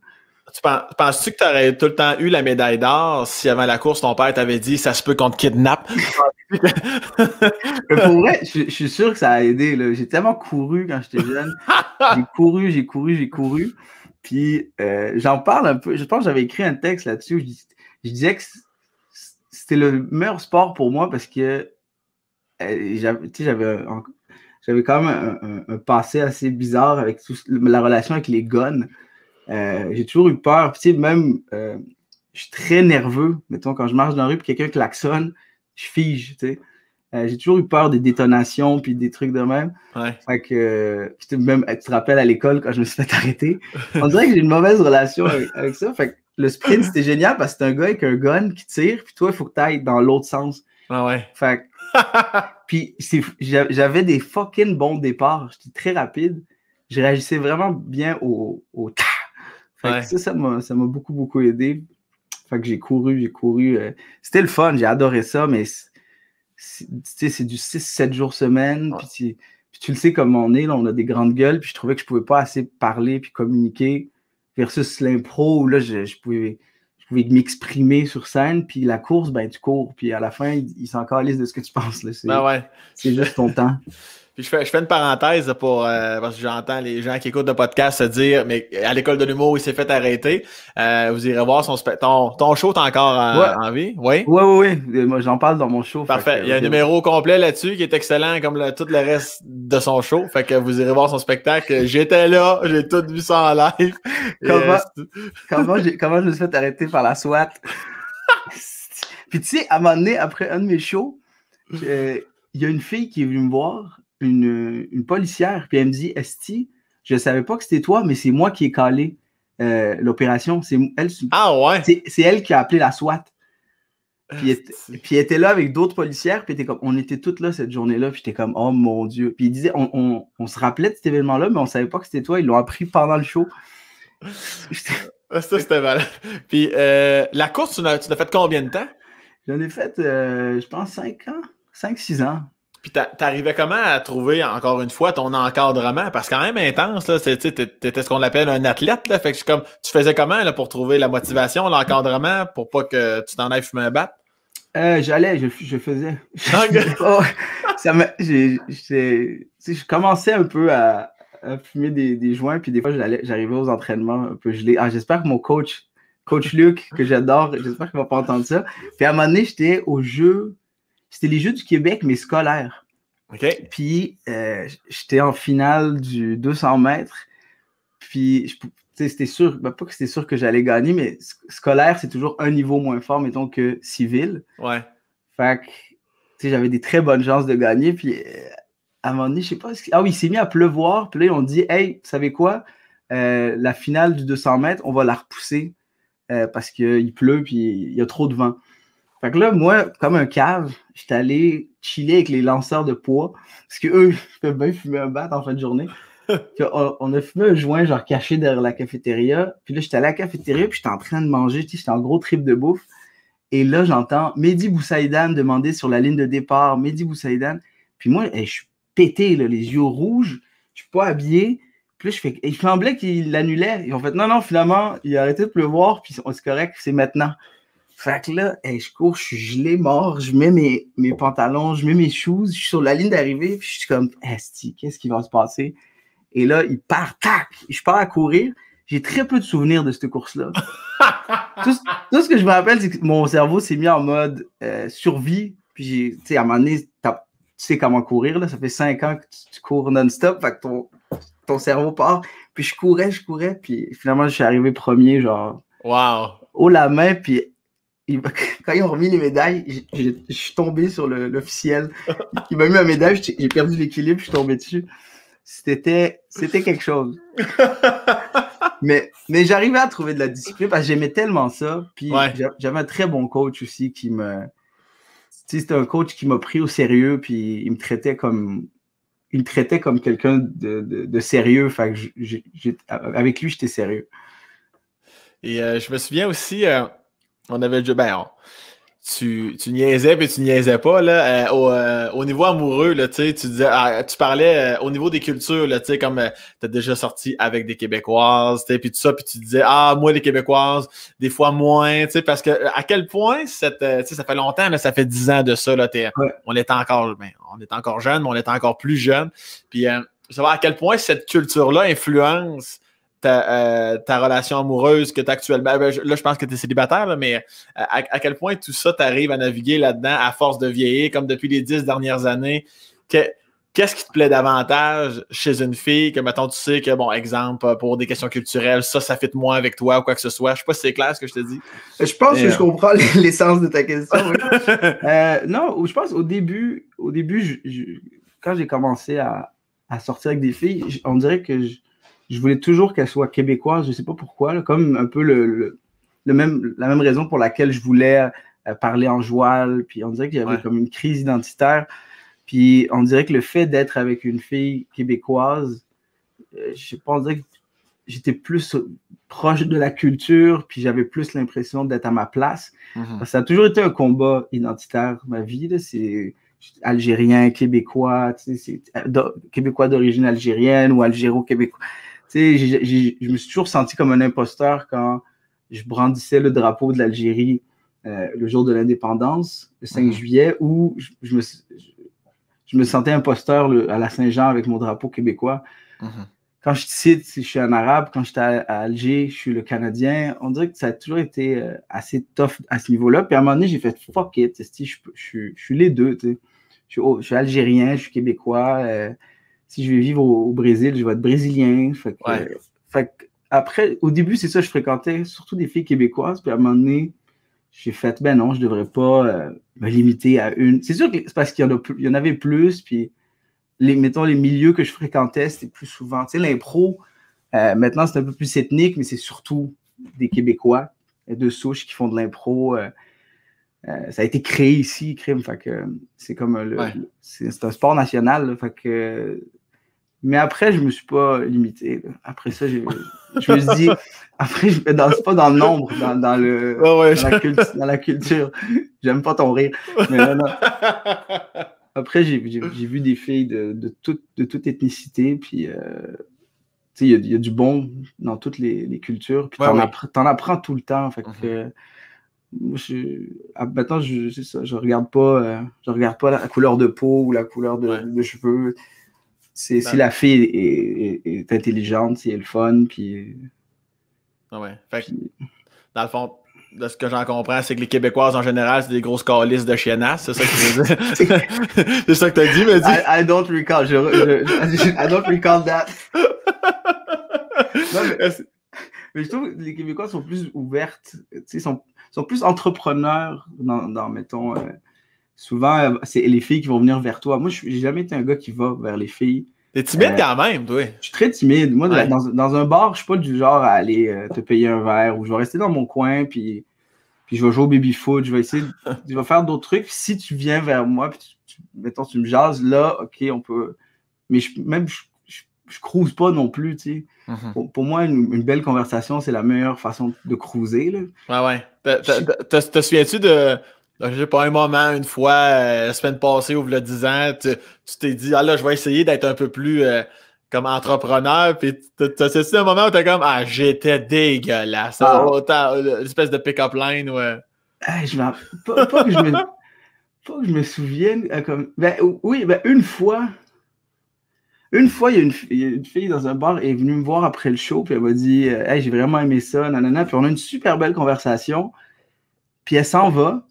Penses-tu que tu aurais tout le temps eu la médaille d'or si avant la course, ton père t'avait dit « ça se peut qu'on te kidnappe » Pour vrai, je suis sûr que ça a aidé. Là. J'ai tellement couru quand j'étais jeune. J'ai couru. Puis j'en parle un peu. Je pense que j'avais écrit un texte là-dessus. Je disais que c'était le meilleur sport pour moi parce que j'avais quand même un passé assez bizarre avec la relation avec les guns. J'ai toujours eu peur. Puis, même, je suis très nerveux. Mettons, quand je marche dans la rue et quelqu'un klaxonne, je fige. J'ai toujours eu peur des détonations puis des trucs de même. Ouais. Fait que, même, tu te rappelles à l'école quand je me suis fait arrêter. On dirait que j'ai une mauvaise relation avec ça. Fait que le sprint, c'était génial parce que c'est un gars avec un gun qui tire. Puis toi, il faut que tu ailles dans l'autre sens. Ah ouais. Fait que, puis j'avais des fucking bons départs. J'étais très rapide. Je réagissais vraiment bien au fait que ça m'a beaucoup, beaucoup aidé. Fait que j'ai couru. C'était le fun, j'ai adoré ça, mais c'est du 6-7 jours semaine. Ouais. Puis tu le sais comme on est, là, on a des grandes gueules. Puis je trouvais que je pouvais pas assez parler puis communiquer versus l'impro où là, je pouvais m'exprimer sur scène. Puis la course, ben tu cours. Puis à la fin, il s'en calisse de ce que tu penses. Là. C'est juste ton temps. Puis je fais une parenthèse parce que j'entends les gens qui écoutent le podcast se dire mais à l'école de l'humour, il s'est fait arrêter. Vous irez voir ton show, t'es encore en vie? Oui? Oui. Moi, j'en parle dans mon show. Parfait. Il y a un numéro complet là-dessus qui est excellent comme tout le reste de son show. Fait que vous irez voir son spectacle. J'étais là, j'ai tout vu ça en live. Comment je me suis fait arrêter par la SWAT? Puis tu sais, à un moment donné, après un de mes shows, il y a une fille qui est venue me voir, une policière, puis elle me dit, Esti, je savais pas que c'était toi, mais c'est moi qui ai calé l'opération. C'est elle qui a appelé la SWAT. Puis elle était là avec d'autres policières, puis on était toutes là cette journée-là, puis j'étais comme, oh mon Dieu. Puis il disait, on se rappelait de cet événement-là, mais on savait pas que c'était toi. Ils l'ont appris pendant le show. Ça, c'était malade. Puis la course, tu l'as fait combien de temps? J'en ai fait, je pense, 5-6 ans. Puis t'arrivais comment à trouver, encore une fois, ton encadrement? Parce que quand même intense, là, t'étais ce qu'on appelle un athlète, là. Fait que tu faisais comment là, pour trouver la motivation, l'encadrement, pour pas que tu t'en ailles fumer un bat? Je faisais. Je commençais un peu à fumer des joints, puis des fois, j'arrivais aux entraînements un peu gelé. J'espère que mon coach Luc, que j'adore, j'espère qu'il va pas entendre ça. Puis à un moment donné, j'étais au jeu. C'était les Jeux du Québec, mais scolaires. OK. Puis, j'étais en finale du 200 mètres. Puis, c'était sûr, pas que c'était sûr que j'allais gagner, mais scolaire, c'est toujours un niveau moins fort, mettons, que civil. Ouais. Fait que, j'avais des très bonnes chances de gagner. Puis, à un moment donné, je sais pas. Oui, il s'est mis à pleuvoir. Puis là, ils ont dit, hey, vous savez quoi? La finale du 200 mètres, on va la repousser parce qu'il pleut, puis il y a trop de vent. Fait que là, moi, comme un cave, j'étais allé chiller avec les lanceurs de poids. Parce qu'eux, ils peuvent bien fumer un bat en fin de journée. On a fumé un joint, genre caché derrière la cafétéria. Puis là, j'étais allé à la cafétéria, puis j'étais en train de manger. J'étais en gros trip de bouffe. Et là, j'entends Mehdi Boussaïdan demander sur la ligne de départ, Mehdi Boussaïdan. Puis moi, je suis pété, là, les yeux rouges. Je suis pas habillé. Puis là, il semblait qu'il l'annulait. Ils ont fait non, finalement, il a arrêté de pleuvoir, puis c'est correct, c'est maintenant. Fait que là, je cours, je suis gelé, mort, je mets mes pantalons, je mets mes shoes, je suis sur la ligne d'arrivée, puis je suis comme, esti, qu'est-ce qui va se passer? Et là, il part, tac, je pars à courir. J'ai très peu de souvenirs de cette course-là. tout ce que je me rappelle, c'est que mon cerveau s'est mis en mode survie, puis tu sais, à un moment donné, tu sais comment courir, là, ça fait 5 ans que tu cours non-stop, fait que ton cerveau part, puis je courais, puis finalement, je suis arrivé premier, genre, haut la main, puis quand ils ont remis les médailles, je suis tombé sur l'officiel. Il m'a mis ma médaille, j'ai perdu l'équilibre, je suis tombé dessus. C'était quelque chose. mais j'arrivais à trouver de la discipline parce que j'aimais tellement ça. Puis j'avais un très bon coach aussi qui me... C'était un coach qui m'a pris au sérieux, puis il me traitait comme quelqu'un de sérieux. Fait que avec lui, j'étais sérieux. Et je me souviens aussi... on avait déjà, tu niaisais puis tu niaisais pas là au niveau amoureux là, tu disais tu parlais au niveau des cultures là, tu sais comme t'as déjà sorti avec des Québécoises, tu sais puis tout ça puis tu disais moi les Québécoises des fois moins, tu sais parce que à quel point ça fait longtemps là, ça fait 10 ans de ça là, on était encore jeunes, mais on était encore plus jeunes puis savoir à quel point cette culture là influence ta relation amoureuse que tu as actuellement. Là, je pense que tu es célibataire, là, mais à quel point tout ça t'arrive à naviguer là-dedans à force de vieillir, comme depuis les 10 dernières années. Qu'est-ce qui te plaît davantage chez une fille que, mettons, tu sais que, bon, exemple, pour des questions culturelles, ça fit moins avec toi ou quoi que ce soit. Je sais pas si c'est clair ce que je te dis. Je pense que je comprends l'essence de ta question. Oui. Non, je pense au début quand j'ai commencé à sortir avec des filles, on dirait que je voulais toujours qu'elle soit québécoise, je ne sais pas pourquoi, là, comme un peu la même raison pour laquelle je voulais parler en joual, puis on dirait qu'il y avait comme une crise identitaire, puis on dirait que le fait d'être avec une fille québécoise, je sais pas, on dirait que j'étais plus proche de la culture, puis j'avais plus l'impression d'être à ma place. Ça a toujours été un combat identitaire, ma vie, là. C'est algérien, québécois, québécois d'origine algérienne ou algéro-québécois. Je me suis toujours senti comme un imposteur quand je brandissais le drapeau de l'Algérie le jour de l'indépendance, le 5 juillet, où je me sentais imposteur à la Saint-Jean avec mon drapeau québécois. Quand je cite, je suis un Arabe. Quand j'étais à Alger, je suis le Canadien. On dirait que ça a toujours été assez tough à ce niveau-là. Puis à un moment donné, j'ai fait « fuck it », je suis les deux. Je suis algérien, je suis québécois. Si je vais vivre au Brésil, je vais être brésilien. Fait que, après, au début, c'est ça, je fréquentais surtout des filles québécoises. Puis à un moment donné, j'ai fait « ben non, je devrais pas me limiter à une ». C'est sûr que c'est parce qu'il y en avait plus, puis mettons, les milieux que je fréquentais, c'était plus souvent, tu sais, l'impro, maintenant, c'est un peu plus ethnique, mais c'est surtout des Québécois de souche qui font de l'impro. Ça a été créé ici, crime, fait que c'est comme c'est un sport national, là, fait que... Mais après, je me suis pas limité, là. Après ça, je me suis dit, après, je me danse pas dans le nombre, dans la culture. J'aime pas ton rire. Mais non. Après, j'ai vu des filles de toute ethnicité, puis il y a du bon dans toutes les cultures, puis t'en apprends tout le temps. Fait que moi, maintenant, je regarde pas la couleur de peau ou la couleur de cheveux. Si la fille est intelligente, si elle est le fun, puis... Fait que, dans le fond, de ce que j'en comprends, c'est que les Québécoises, en général, c'est des grosses calisses de chiennasse. C'est ça que tu veux dire? C'est ça que t'as dit, mais dis. I don't recall. I don't recall that. Non, mais je trouve que les Québécois sont plus ouvertes. Sont plus entrepreneurs dans mettons... souvent, c'est les filles qui vont venir vers toi. Moi, j'ai jamais été un gars qui va vers les filles. T'es timide quand même, toi. Je suis très timide. Moi, dans un bar, je suis pas du genre à aller te payer un verre ou je vais rester dans mon coin, puis je vais jouer au baby-foot, je vais faire d'autres trucs. Si tu viens vers moi, puis mettons, tu me jases, là, OK, on peut... Mais je cruise pas non plus, tu sais. Pour moi, une belle conversation, c'est la meilleure façon de cruiser, là. Ouais. Te souviens-tu de... Je sais pas, un moment, une fois, la semaine passée ou il y a 10 ans, tu t'es dit, ah là, je vais essayer d'être un peu plus comme entrepreneur, puis c'est un moment où t'es comme, ah, j'étais dégueulasse. Autant l'espèce de pick-up line ou... Pas que je me souvienne, une fois, il y a une fille dans un bar, elle est venue me voir après le show, puis elle m'a dit, hey, j'ai vraiment aimé ça, nanana, puis on a une super belle conversation, puis elle s'en va.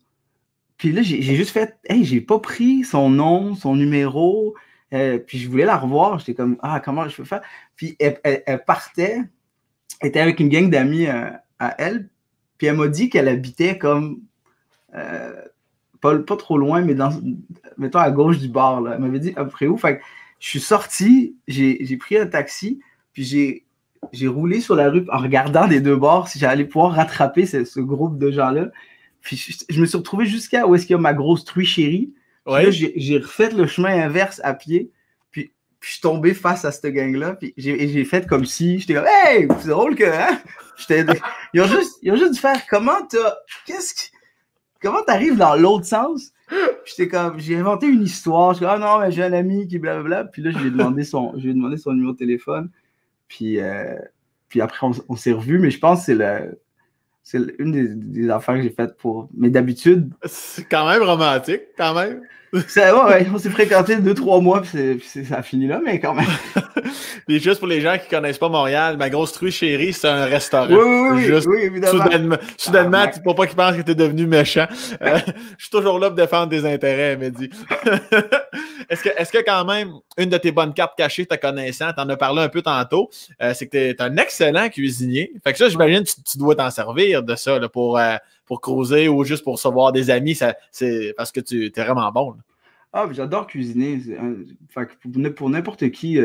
Puis là, j'ai juste fait, hey, j'ai pas pris son nom, son numéro, puis je voulais la revoir. J'étais comme, comment je peux faire? Puis elle partait, elle était avec une gang d'amis à elle, puis elle m'a dit qu'elle habitait comme, pas trop loin, mais mettons à gauche du bar, là. Elle m'avait dit après où? Fait que je suis sorti, j'ai pris un taxi, puis j'ai roulé sur la rue en regardant des deux bords si j'allais pouvoir rattraper ce groupe de gens-là. Puis je me suis retrouvé jusqu'à où est-ce qu'il y a ma grosse truie chérie. Là, j'ai refait le chemin inverse à pied. Puis je suis tombé face à cette gang-là. Puis j'ai fait comme si... J'étais comme « Hey! C'est drôle que... Hein? » Ils ont juste dû faire « Comment t'arrives dans l'autre sens? » J'étais comme... J'ai inventé une histoire. Je suis comme « Ah non, mais j'ai un ami qui blablabla. » Puis là, je lui ai demandé son numéro de téléphone. Puis après, on s'est revus. Mais je pense que c'est une des affaires que j'ai faites pour... Mais d'habitude... C'est quand même romantique, quand même. On s'est fréquenté 2-3 mois, puis ça a fini là, mais quand même. Puis juste pour les gens qui connaissent pas Montréal, ma grosse truie chérie, c'est un restaurant. Oui, évidemment. Soudainement, pour pas qu'ils pensent que t'es devenu méchant. Je suis toujours là pour défendre des intérêts, Mehdi. Est-ce que quand même, une de tes bonnes cartes cachées, te connaissant, t'en as parlé un peu tantôt, c'est que t'es un excellent cuisinier. Fait que ça, j'imagine que tu dois t'en servir de ça là, pour cruiser ou juste pour recevoir des amis. C'est parce que tu es vraiment bon. Là. Ah, j'adore cuisiner. Fait que pour n'importe qui,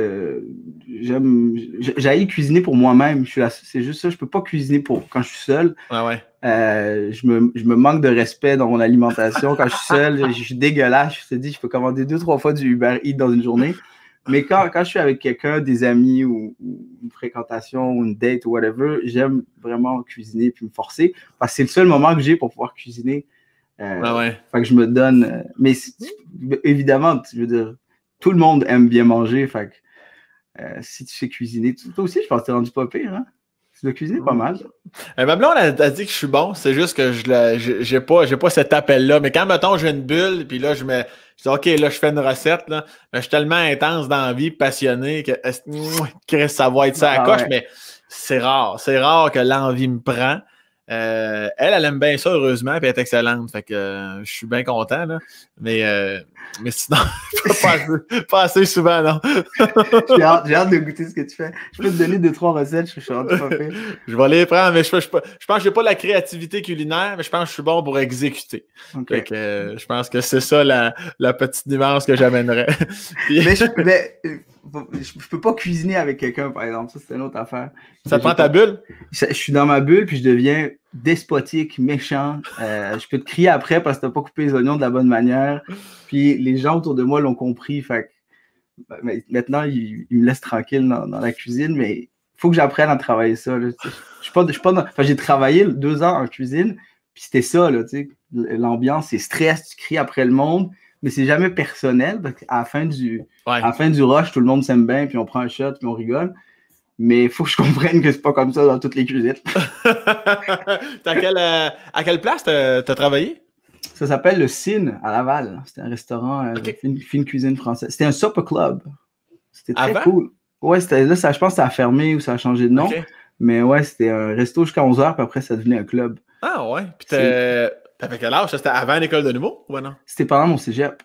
j'haïs cuisiner pour moi-même. C'est juste ça, je peux pas cuisiner quand je suis seul. Je me manque de respect dans mon alimentation. Quand je suis seul, je suis dégueulasse. Je te dis, je peux commander 2-3 fois du Uber Eats dans une journée. Mais quand je suis avec quelqu'un, des amis ou une fréquentation ou une date ou whatever, j'aime vraiment cuisiner puis me forcer parce que c'est le seul moment que j'ai pour pouvoir cuisiner. Ouais. Fait que je me donne. Mais évidemment, je veux dire, tout le monde aime bien manger. Fait que si tu sais cuisiner, toi aussi, je pense que t'es rendu pas pire, hein? Tu dois cuisiner pas mal. Ma blonde a dit que je suis bon, c'est juste que j'ai pas cet appel-là. Mais quand, mettons, j'ai une bulle, puis là, je dis, OK, là, je fais une recette, là, mais je suis tellement intense dans la vie, passionné, que Chris, ça va être ça à coche, mais c'est rare. C'est rare que l'envie me prend. Elle aime bien ça, heureusement, puis elle est excellente. Fait que je suis bien content, là. Mais sinon, pas assez souvent, non. J'ai hâte de goûter ce que tu fais. Je peux te donner 2-3 recettes, je suis rendu pas fait. Je vais les prendre, mais je pense que j'ai pas la créativité culinaire, mais je pense que je suis bon pour exécuter. Okay. Fait que, je pense que c'est ça la petite nuance que j'amènerais. Mais je peux pas cuisiner avec quelqu'un, par exemple. Ça, c'est une autre affaire. Ça te prend ta bulle? Je suis dans ma bulle, puis je deviens despotique, méchant. Je peux te crier après parce que t'as pas coupé les oignons de la bonne manière. Puis les gens autour de moi l'ont compris. Fait que, maintenant, ils me laissent tranquille dans la cuisine, mais il faut que j'apprenne à travailler ça. Là, j'ai travaillé 2 ans en cuisine, puis c'était ça. L'ambiance, c'est stress, tu cries après le monde. Mais c'est jamais personnel, parce qu'à la fin du rush, tout le monde s'aime bien, puis on prend un shot, puis on rigole. Mais il faut que je comprenne que c'est pas comme ça dans toutes les cuisines. À quelle place t'as travaillé? Ça s'appelle le Cine à Laval. C'était un restaurant fine cuisine française. C'était un supper club. C'était très cool. Ouais, là, je pense que ça a fermé ou ça a changé de nom. Okay. Mais ouais, c'était un resto jusqu'à 11h, puis après, ça devenait un club. Ah ouais? Puis t'avais quel âge? C'était avant l'école de l'humour ou non? C'était pendant mon cégep.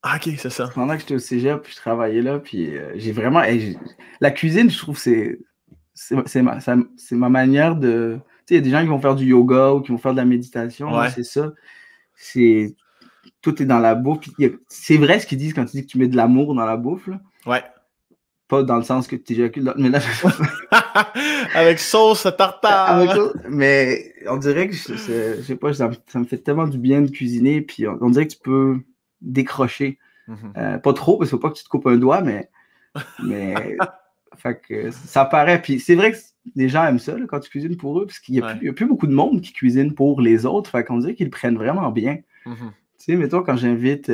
Ah, ok, c'est ça. Pendant que j'étais au cégep, puis je travaillais là, puis j'ai vraiment... la cuisine, je trouve, c'est ma manière de... Tu sais, il y a des gens qui vont faire du yoga ou qui vont faire de la méditation. Ouais. C'est ça. Tout est dans la bouffe. C'est vrai ce qu'ils disent quand tu dis que tu mets de l'amour dans la bouffe. Là. Ouais. Pas dans le sens que tu éjacules, mais là... Avec sauce tartare. Mais on dirait que, je sais pas, ça me fait tellement du bien de cuisiner, puis on dirait que tu peux décrocher. Mm-hmm. Pas trop, parce qu'il faut pas que tu te coupes un doigt, mais fait que ça paraît. Puis c'est vrai que les gens aiment ça là, quand tu cuisines pour eux, parce qu'il y a plus beaucoup de monde qui cuisine pour les autres, fait qu'on dirait qu'ils le prennent vraiment bien. Mm-hmm. Tu sais, mettons, quand j'invite,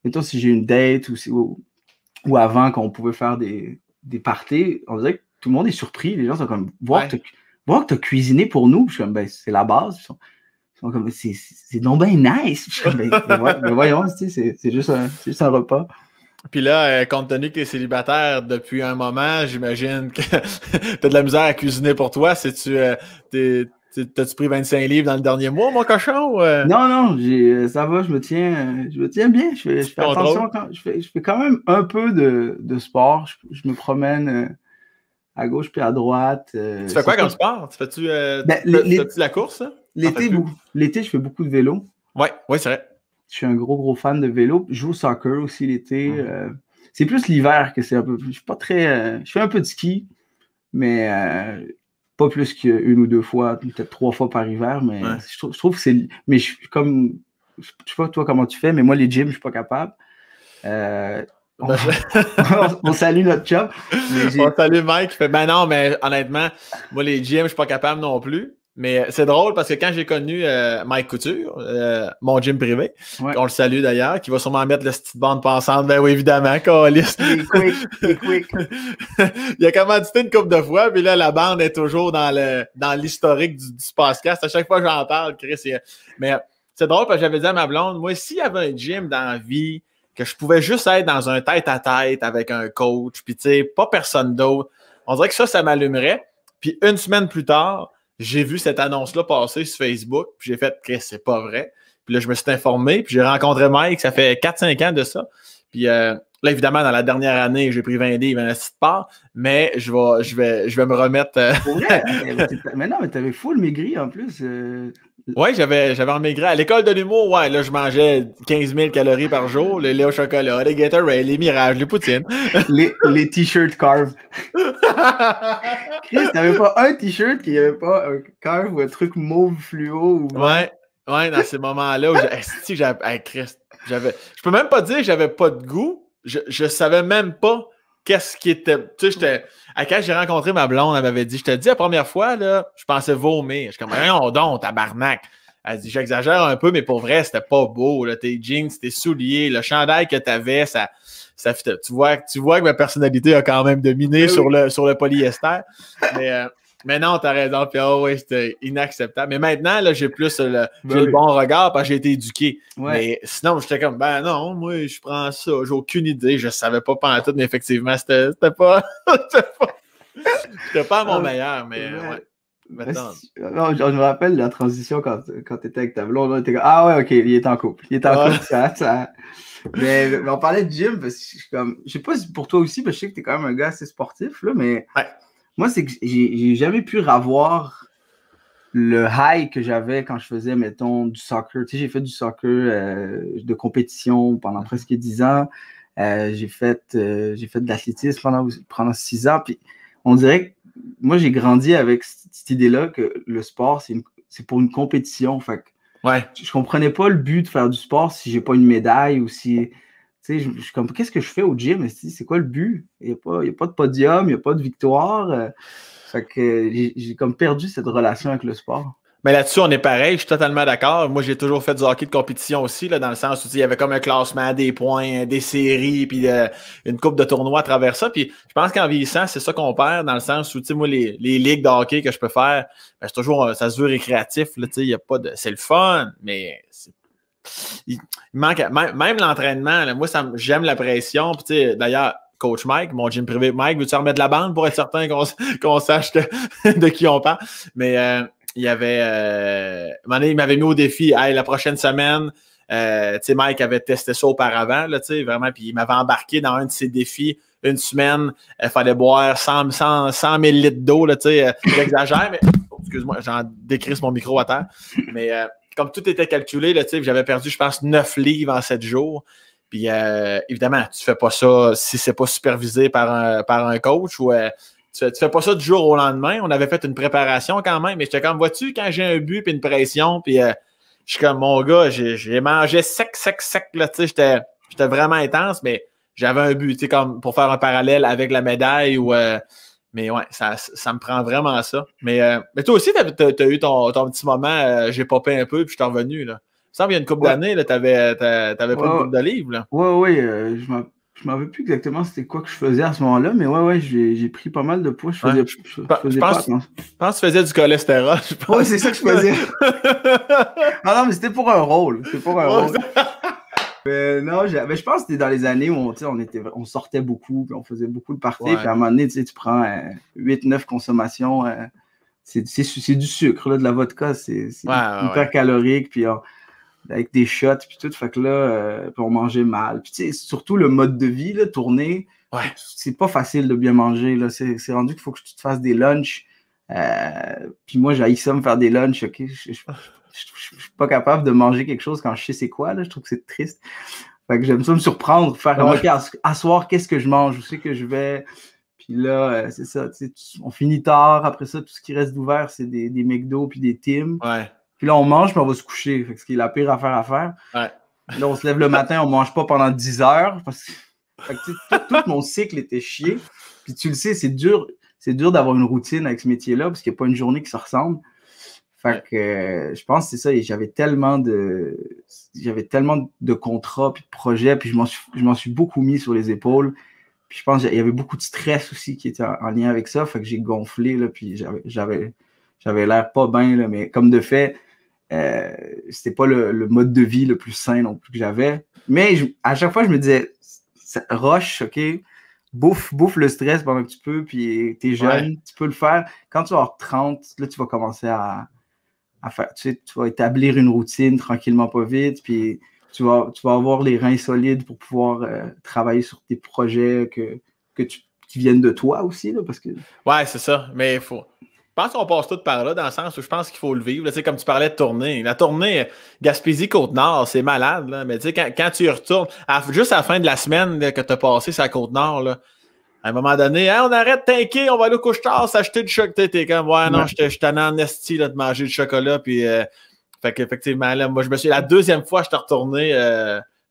mettons si j'ai une date ou avant qu'on pouvait faire des parties, on dirait que tout le monde est surpris. Les gens sont comme, voir que tu as cuisiné pour nous. Je suis comme, c'est la base. Ils sont comme, c'est donc bien nice. Je suis comme, mais voyons, c'est juste un repas. Puis là, compte tenu que tu es célibataire depuis un moment, j'imagine que tu as de la misère à cuisiner pour toi. T'as-tu pris 25 livres dans le dernier mois, mon cochon? Non, ça va, je me tiens bien. Je fais attention. Je fais quand même un peu de sport. Je me promène à gauche puis à droite. Tu fais quoi comme sport? Tu fais-tu la course? Hein? L'été, je fais beaucoup de vélo. Oui, c'est vrai. Je suis un gros fan de vélo. Je joue au soccer aussi l'été. C'est plus l'hiver que c'est un peu... Je suis pas très... je fais un peu de ski, mais... pas plus qu'une ou 2 fois, peut-être 3 fois par hiver, mais je trouve que c'est... Mais je suis comme... Je sais pas toi comment tu fais, mais moi, les gyms, je suis pas capable. On salue notre chum. On salue Mike. Ben non, mais honnêtement, moi, les gyms, je suis pas capable non plus. Mais c'est drôle parce que quand j'ai connu Mike Couture, mon gym privé, qu'on le salue d'ailleurs, qui va sûrement mettre le petite bande passante, ben oui, évidemment, câlisse. Il est quick. Il a commandité une couple de fois, puis là, la bande est toujours dans l'historique du Spacecast. À chaque fois que j'en parle, Chris, mais c'est drôle parce que j'avais dit à ma blonde, moi, s'il y avait un gym dans la vie, que je pouvais juste être dans un tête-à-tête avec un coach, puis tu sais, pas personne d'autre, on dirait que ça m'allumerait. Puis une semaine plus tard, j'ai vu cette annonce-là passer sur Facebook, puis j'ai fait que c'est pas vrai. Puis là, je me suis informé, puis j'ai rencontré Mike, ça fait 4-5 ans de ça. Puis là, évidemment, dans la dernière année, j'ai pris 20 livres à la petite part, mais je vais me remettre... Pour vrai? Mais non, mais t'avais full maigri en plus. Oui, j'avais maigri. À l'école de l'humour, là, je mangeais 15 000 calories par jour, le lait au chocolat, les Gatorade, les Mirages, les poutines. les t-shirts carve. Chris, t'avais pas un t-shirt qui avait pas un carve ou un truc mauve fluo? Ouais, dans ces moments-là où Chris, je peux même pas dire que j'avais pas de goût. Je savais même pas qu'est-ce qui était. Tu sais, quand j'ai rencontré ma blonde, elle m'avait dit, je te dis la première fois, là, je pensais vomir. Je suis comme, rien, donc, tabarnak. Elle dit, j'exagère un peu, mais pour vrai, c'était pas beau. Là. Tes jeans, tes souliers, le chandail que t'avais, tu vois que ma personnalité a quand même dominé sur le polyester. Mais non, t'as raison. Puis, oh oui, c'était inacceptable. Mais maintenant, là, j'ai plus le bon regard parce que j'ai été éduqué. Ouais. Mais sinon, j'étais comme, ben non, moi, je prends ça. J'ai aucune idée. Je savais pas pantoute, mais effectivement, c'était pas à mon meilleur. Mais ouais. Non, je me rappelle la transition quand tu étais avec ta blonde. On était comme, ah ouais, ok, il est en couple. Il est en couple, ça. Mais on parlait de gym parce que je sais pas si pour toi aussi, parce que je sais que tu es quand même un gars assez sportif, là, mais moi, c'est que j'ai jamais pu avoir le high que j'avais quand je faisais, mettons, du soccer. Tu sais, j'ai fait du soccer de compétition pendant presque 10 ans. J'ai fait de l'athlétisme pendant 6 ans. Puis on dirait que moi, j'ai grandi avec cette idée-là que le sport, c'est pour une compétition. Fait que je comprenais pas le but de faire du sport si j'ai pas une médaille ou si... Tu sais, je suis comme, qu'est-ce que je fais au gym? C'est quoi le but? Il n'y a pas de podium, il n'y a pas de victoire. Fait que j'ai comme perdu cette relation avec le sport. Mais là-dessus, on est pareil, je suis totalement d'accord. Moi, j'ai toujours fait du hockey de compétition aussi, là, dans le sens où il y avait comme un classement, des points, des séries, puis une coupe de tournois à travers ça. Puis je pense qu'en vieillissant, c'est ça qu'on perd, dans le sens où, tu sais, moi, les ligues de hockey que je peux faire, ben, c'est toujours, ça se veut récréatif, là, tu sais, il y a pas de... C'est le fun, mais il manque... Même l'entraînement, là, moi, j'aime la pression, puis tu sais, d'ailleurs, Coach Mike, mon gym privé, Mike, veux-tu remettre de la bande pour être certain qu'on sache de qui on parle? Mais... il m'avait mis au défi, hey, la prochaine semaine, tu sais, Mike avait testé ça auparavant, là, tu sais, vraiment, puis il m'avait embarqué dans un de ses défis, une semaine, il fallait boire 100 000 litres d'eau, là, tu sais, j'exagère, mais, excuse-moi, j'en décrisse mon micro à terre, mais comme tout était calculé, là, tu sais, j'avais perdu, je pense, 9 livres en 7 jours, puis évidemment, tu fais pas ça si c'est pas supervisé par un coach ou... Tu fais pas ça du jour au lendemain. On avait fait une préparation quand même, mais j'étais comme, vois-tu, quand j'ai un but et une pression, puis je suis comme, mon gars, j'ai mangé sec, là, tu sais, j'étais vraiment intense, mais j'avais un but, tu sais, comme pour faire un parallèle avec la médaille ou... mais ouais, ça me prend vraiment ça. Mais toi aussi, t'as eu ton petit moment, j'ai popé un peu, puis je suis revenu, là. Il me semble qu'il y a une couple d'années, là, t'avais pris une couple de livres, là. Ouais, je m'en rappelle plus exactement c'était quoi que je faisais à ce moment-là, mais ouais, j'ai pris pas mal de poids. Je pense que tu faisais du cholestérol. Ouais, c'est ça que je faisais. Non, mais c'était pour un rôle. Mais non, je pense que c'était dans les années où on sortait beaucoup, puis on faisait beaucoup de parties, puis à un moment donné, tu prends 8-9 consommations, c'est du sucre, là, de la vodka, c'est hyper calorique, puis avec des shots, puis tout, fait que là, puis on mangeait mal. Puis tu sais, surtout le mode de vie, là, tourner, c'est pas facile de bien manger, là, c'est rendu qu'il faut que tu te fasses des lunchs, puis moi, j'haïs ça me faire des lunchs, ok, je suis pas capable de manger quelque chose quand je sais c'est quoi, là, je trouve que c'est triste. Fait que j'aime ça me surprendre, faire comme, ok, à soir, qu'est-ce que je mange, où c'est que je vais, puis là, c'est ça, tu sais, on finit tard, après ça, tout ce qui reste d'ouvert, c'est des McDo puis des Tim. Puis là, on mange, puis on va se coucher. Fait que ce qui est la pire affaire à faire. Là, on se lève le matin, on mange pas pendant 10 heures. Parce que, fait que tout mon cycle était chié. Puis tu le sais, c'est dur d'avoir une routine avec ce métier-là, parce qu'il n'y a pas une journée qui se ressemble. Fait que je pense que c'est ça. Et j'avais tellement de contrats puis de projets, puis je m'en suis beaucoup mis sur les épaules. Puis je pense qu'il y avait beaucoup de stress aussi qui était en lien avec ça. Fait que j'ai gonflé, là, puis j'avais l'air pas bien, là, mais comme de fait, c'était pas le mode de vie le plus sain non plus que j'avais. Mais à chaque fois, je me disais, rush, OK, bouffe le stress pendant que tu peux, puis t'es jeune, tu peux le faire. Quand tu vas avoir 30, là, tu vas commencer à faire, tu sais, tu vas établir une routine tranquillement, pas vite, puis tu vas avoir les reins solides pour pouvoir travailler sur tes projets qui viennent de toi aussi, là, parce que... Ouais, c'est ça, mais il faut... Je pense qu'on passe tout par là, dans le sens où je pense qu'il faut le vivre. Tu sais, comme tu parlais de tournée. La tournée Gaspésie-Côte-Nord, c'est malade. Là. Mais tu sais, quand tu y retournes, juste à la fin de la semaine là, que tu as passé sur la Côte-Nord, là, à un moment donné, hey, on arrête de t'inquiéter, on va aller au couche-tard s'acheter du chocolat. T'es comme, ouais, non, je t'en en esti de manger du chocolat. Puis, fait qu'effectivement, là, moi, la deuxième fois, je t'ai retourné,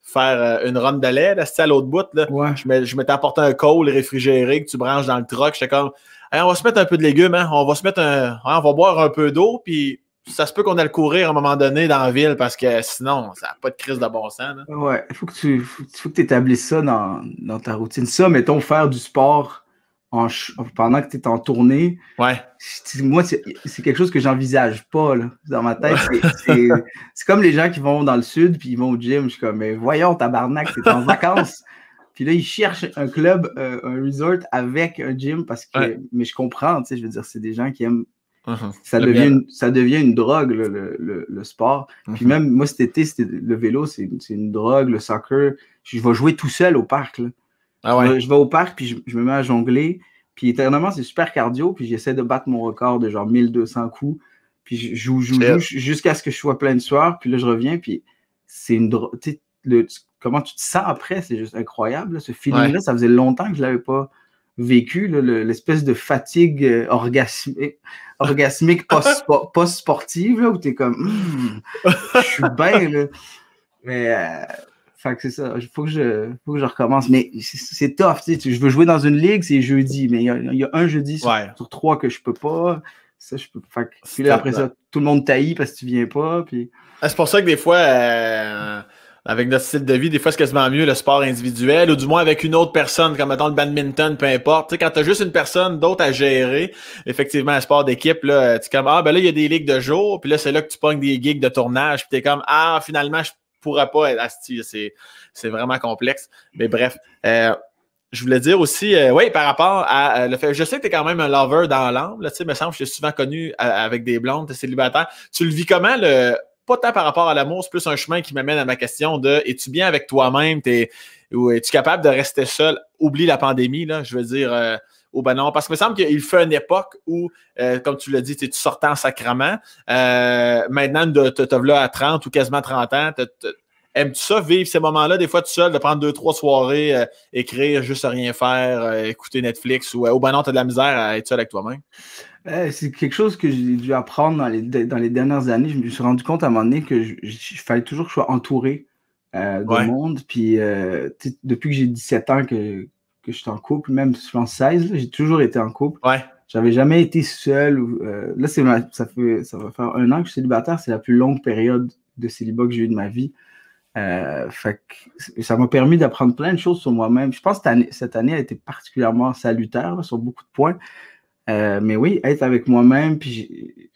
faire une run de lait, là, c'était à l'autre bout. Là. Ouais. Je m'étais apporté un col réfrigéré que tu branches dans le truck. J'étais comme, hey, on va se mettre un peu de légumes, hein? On va boire un peu d'eau, puis ça se peut qu'on aille courir à un moment donné dans la ville parce que sinon, ça n'a pas de crise de bon sens. Là. Ouais, il faut que tu établisses ça dans ta routine. Ça, mettons, faire du sport pendant que tu es en tournée. Ouais. Moi, c'est quelque chose que j'envisage pas. Là. Dans ma tête, c'est comme les gens qui vont dans le sud puis ils vont au gym. Je suis comme, mais voyons, tabarnak, t'es en vacances. Puis là, ils cherchent un club, un resort avec un gym parce que. Ouais. Mais je comprends, tu sais, je veux dire, c'est des gens qui aiment. Ça devient une drogue, là, le sport. Puis même, moi, cet été, le vélo, c'est une drogue, le soccer. Je vais jouer tout seul au parc. Là. Ah ouais. Je vais au parc, puis je me mets à jongler. Puis éternellement, c'est super cardio. Puis j'essaie de battre mon record de genre 1200 coups. Puis je joue jusqu'à ce que je sois plein de sueur. Puis là, je reviens. Puis c'est une drogue. Tu sais, comment tu te sens après, c'est juste incroyable. Là. Ce feeling-là, ça faisait longtemps que je ne l'avais pas vécu, l'espèce de fatigue orgasmique post-sportive, où tu es comme, je suis bien, là. Mais, fait que c'est ça, il faut que je recommence. Mais c'est tough, tu sais, je veux jouer dans une ligue, c'est jeudi, mais il y a un jeudi sur 3 que je peux pas. Ça, je peux. Fait que, puis là, après ça, tout le monde taillit parce que tu viens pas. Puis... C'est pour ça que des fois... avec notre style de vie, des fois, c'est quasiment mieux le sport individuel ou du moins avec une autre personne, comme mettons le badminton, peu importe. Tu sais, quand t'as juste une personne d'autre à gérer, effectivement, un sport d'équipe, là, tu es comme, ben là, il y a des ligues de jour, puis là, c'est là que tu pognes des gigs de tournage, puis t'es comme, finalement, je pourrais pas être asti. C'est vraiment complexe. Mais bref, je voulais dire aussi, oui, par rapport à le fait, je sais que t'es quand même un lover dans l'âme, là, tu sais, me semble que je t'ai souvent connu avec des blondes, t'es célibataire. Tu le vis comment, pas tant par rapport à l'amour, c'est plus un chemin qui m'amène à ma question de es-tu bien avec toi-même ou es-tu capable de rester seul? Oublie la pandémie, là, je veux dire, ben non, parce que me semble qu'il fait une époque où, comme tu l'as dit, tu sortais en sacrament. Maintenant, t'as là à 30 ou quasiment 30 ans, aimes-tu ça, vivre ces moments-là, des fois tout seul, de prendre 2-3 soirées, écrire, juste rien faire, écouter Netflix ou ben non, t'as de la misère à être seul avec toi-même? C'est quelque chose que j'ai dû apprendre dans les dernières années. Je me suis rendu compte à un moment donné que il fallait toujours que je sois entouré de monde. Puis depuis que j'ai 17 ans que je suis en couple, même je pense 16, là, j'ai toujours été en couple. Ouais. J'avais jamais été seul. Là, ça va faire 1 an que je suis célibataire. C'est la plus longue période de célibat que j'ai eu de ma vie. Fait que ça m'a permis d'apprendre plein de choses sur moi-même. Je pense que cette année a été particulièrement salutaire là, sur beaucoup de points. Mais oui, être avec moi-même, puis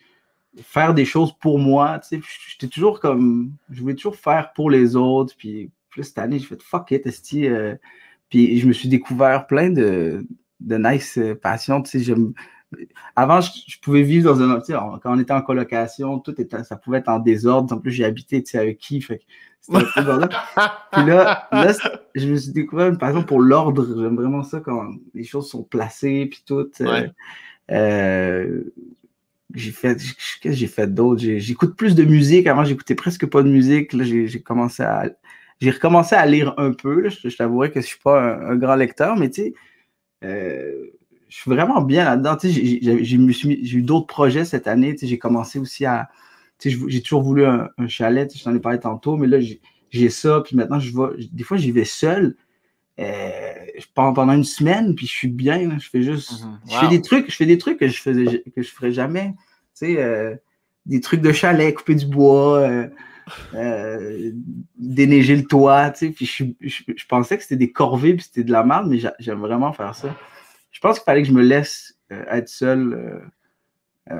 faire des choses pour moi, tu sais, j'étais toujours comme, je voulais toujours faire pour les autres, puis cette année, j'ai fait fuck it, esti, puis je me suis découvert plein de nice passions, tu sais, avant, je pouvais vivre dans un, tu sais, quand on était en colocation, ça pouvait être en désordre, en plus j'ai habité, tu sais, avec qui, fait que c'était un peu dans Puis là, je me suis découvert une passion pour l'ordre. J'aime vraiment ça quand les choses sont placées puis tout. Ouais. Qu'est-ce que j'ai fait d'autre? J'écoute plus de musique. Avant, j'écoutais presque pas de musique. Là, j'ai recommencé à lire un peu. Là. Je t'avouerais que je suis pas un grand lecteur, mais tu sais, je suis vraiment bien là-dedans. Tu sais, j'ai eu d'autres projets cette année. Tu sais, j'ai commencé aussi à... Tu sais, j'ai toujours voulu un chalet, tu sais, je t'en ai parlé tantôt, mais là, j'ai ça, puis maintenant, des fois, j'y vais seul, je pars pendant une semaine, puis je suis bien, là, je fais juste, je fais des trucs que je ferais jamais, tu sais, des trucs de chalet, couper du bois, déneiger le toit, tu sais, puis je pensais que c'était des corvées, puis c'était de la merde, mais j'aime vraiment faire ça. Je pense qu'il fallait que je me laisse être seul,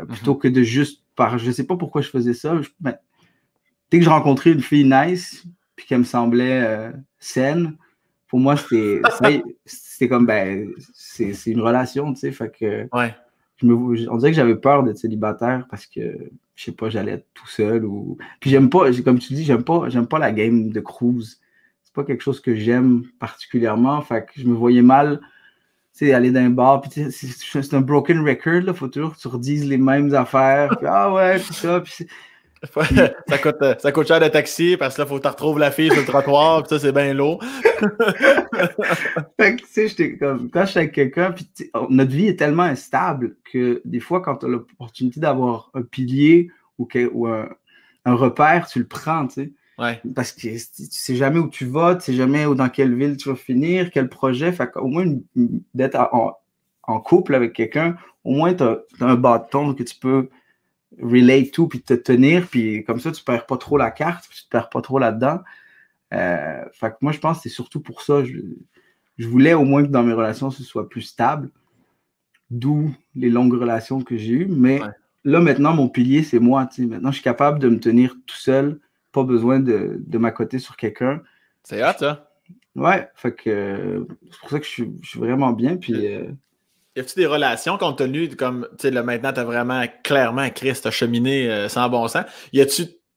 plutôt que de juste je sais pas pourquoi je faisais ça. Dès que je rencontrais une fille nice, puis qu'elle me semblait saine, pour moi, c'était comme, c'est une relation, tu sais. Fait que, on dirait que j'avais peur d'être célibataire parce que, je sais pas, j'allais être tout seul. Puis j'aime pas, comme tu dis, j'aime pas la game de cruise. C'est pas quelque chose que j'aime particulièrement. Fait que je me voyais mal, tu sais, aller dans un bar, puis c'est un broken record, là, faut toujours que tu redises les mêmes affaires, puis puis ça, puis ça coûte cher de taxi, parce que là, faut que tu retrouves la fille sur le trottoir, puis ça, c'est bien lourd. Fait que, tu sais, j'étais comme, quand je suis avec quelqu'un, puis notre vie est tellement instable que des fois, quand tu as l'opportunité d'avoir un pilier ou un repère, tu le prends, tu sais. Ouais. Parce que tu sais jamais où tu vas, tu sais jamais dans quelle ville tu vas finir, quel projet. Fait qu'au moins, d'être en couple avec quelqu'un, au moins, tu as un bâton que tu peux relate tout, puis te tenir, puis comme ça, tu perds pas trop la carte, puis tu te perds pas trop là-dedans. Fait que moi, je pense que c'est surtout pour ça. Je voulais au moins que dans mes relations, ce soit plus stable, d'où les longues relations que j'ai eues. Mais là, maintenant, mon pilier, c'est moi. T'sais. Maintenant, je suis capable de me tenir tout seul, pas besoin de m'accoter sur quelqu'un. C'est hot, ça. Ouais, fait que c'est pour ça que je suis vraiment bien. Puis, y a-tu des relations compte tenu comme, tu sais, là, maintenant, tu as vraiment clairement, Chris, tu as cheminé sans bon sens.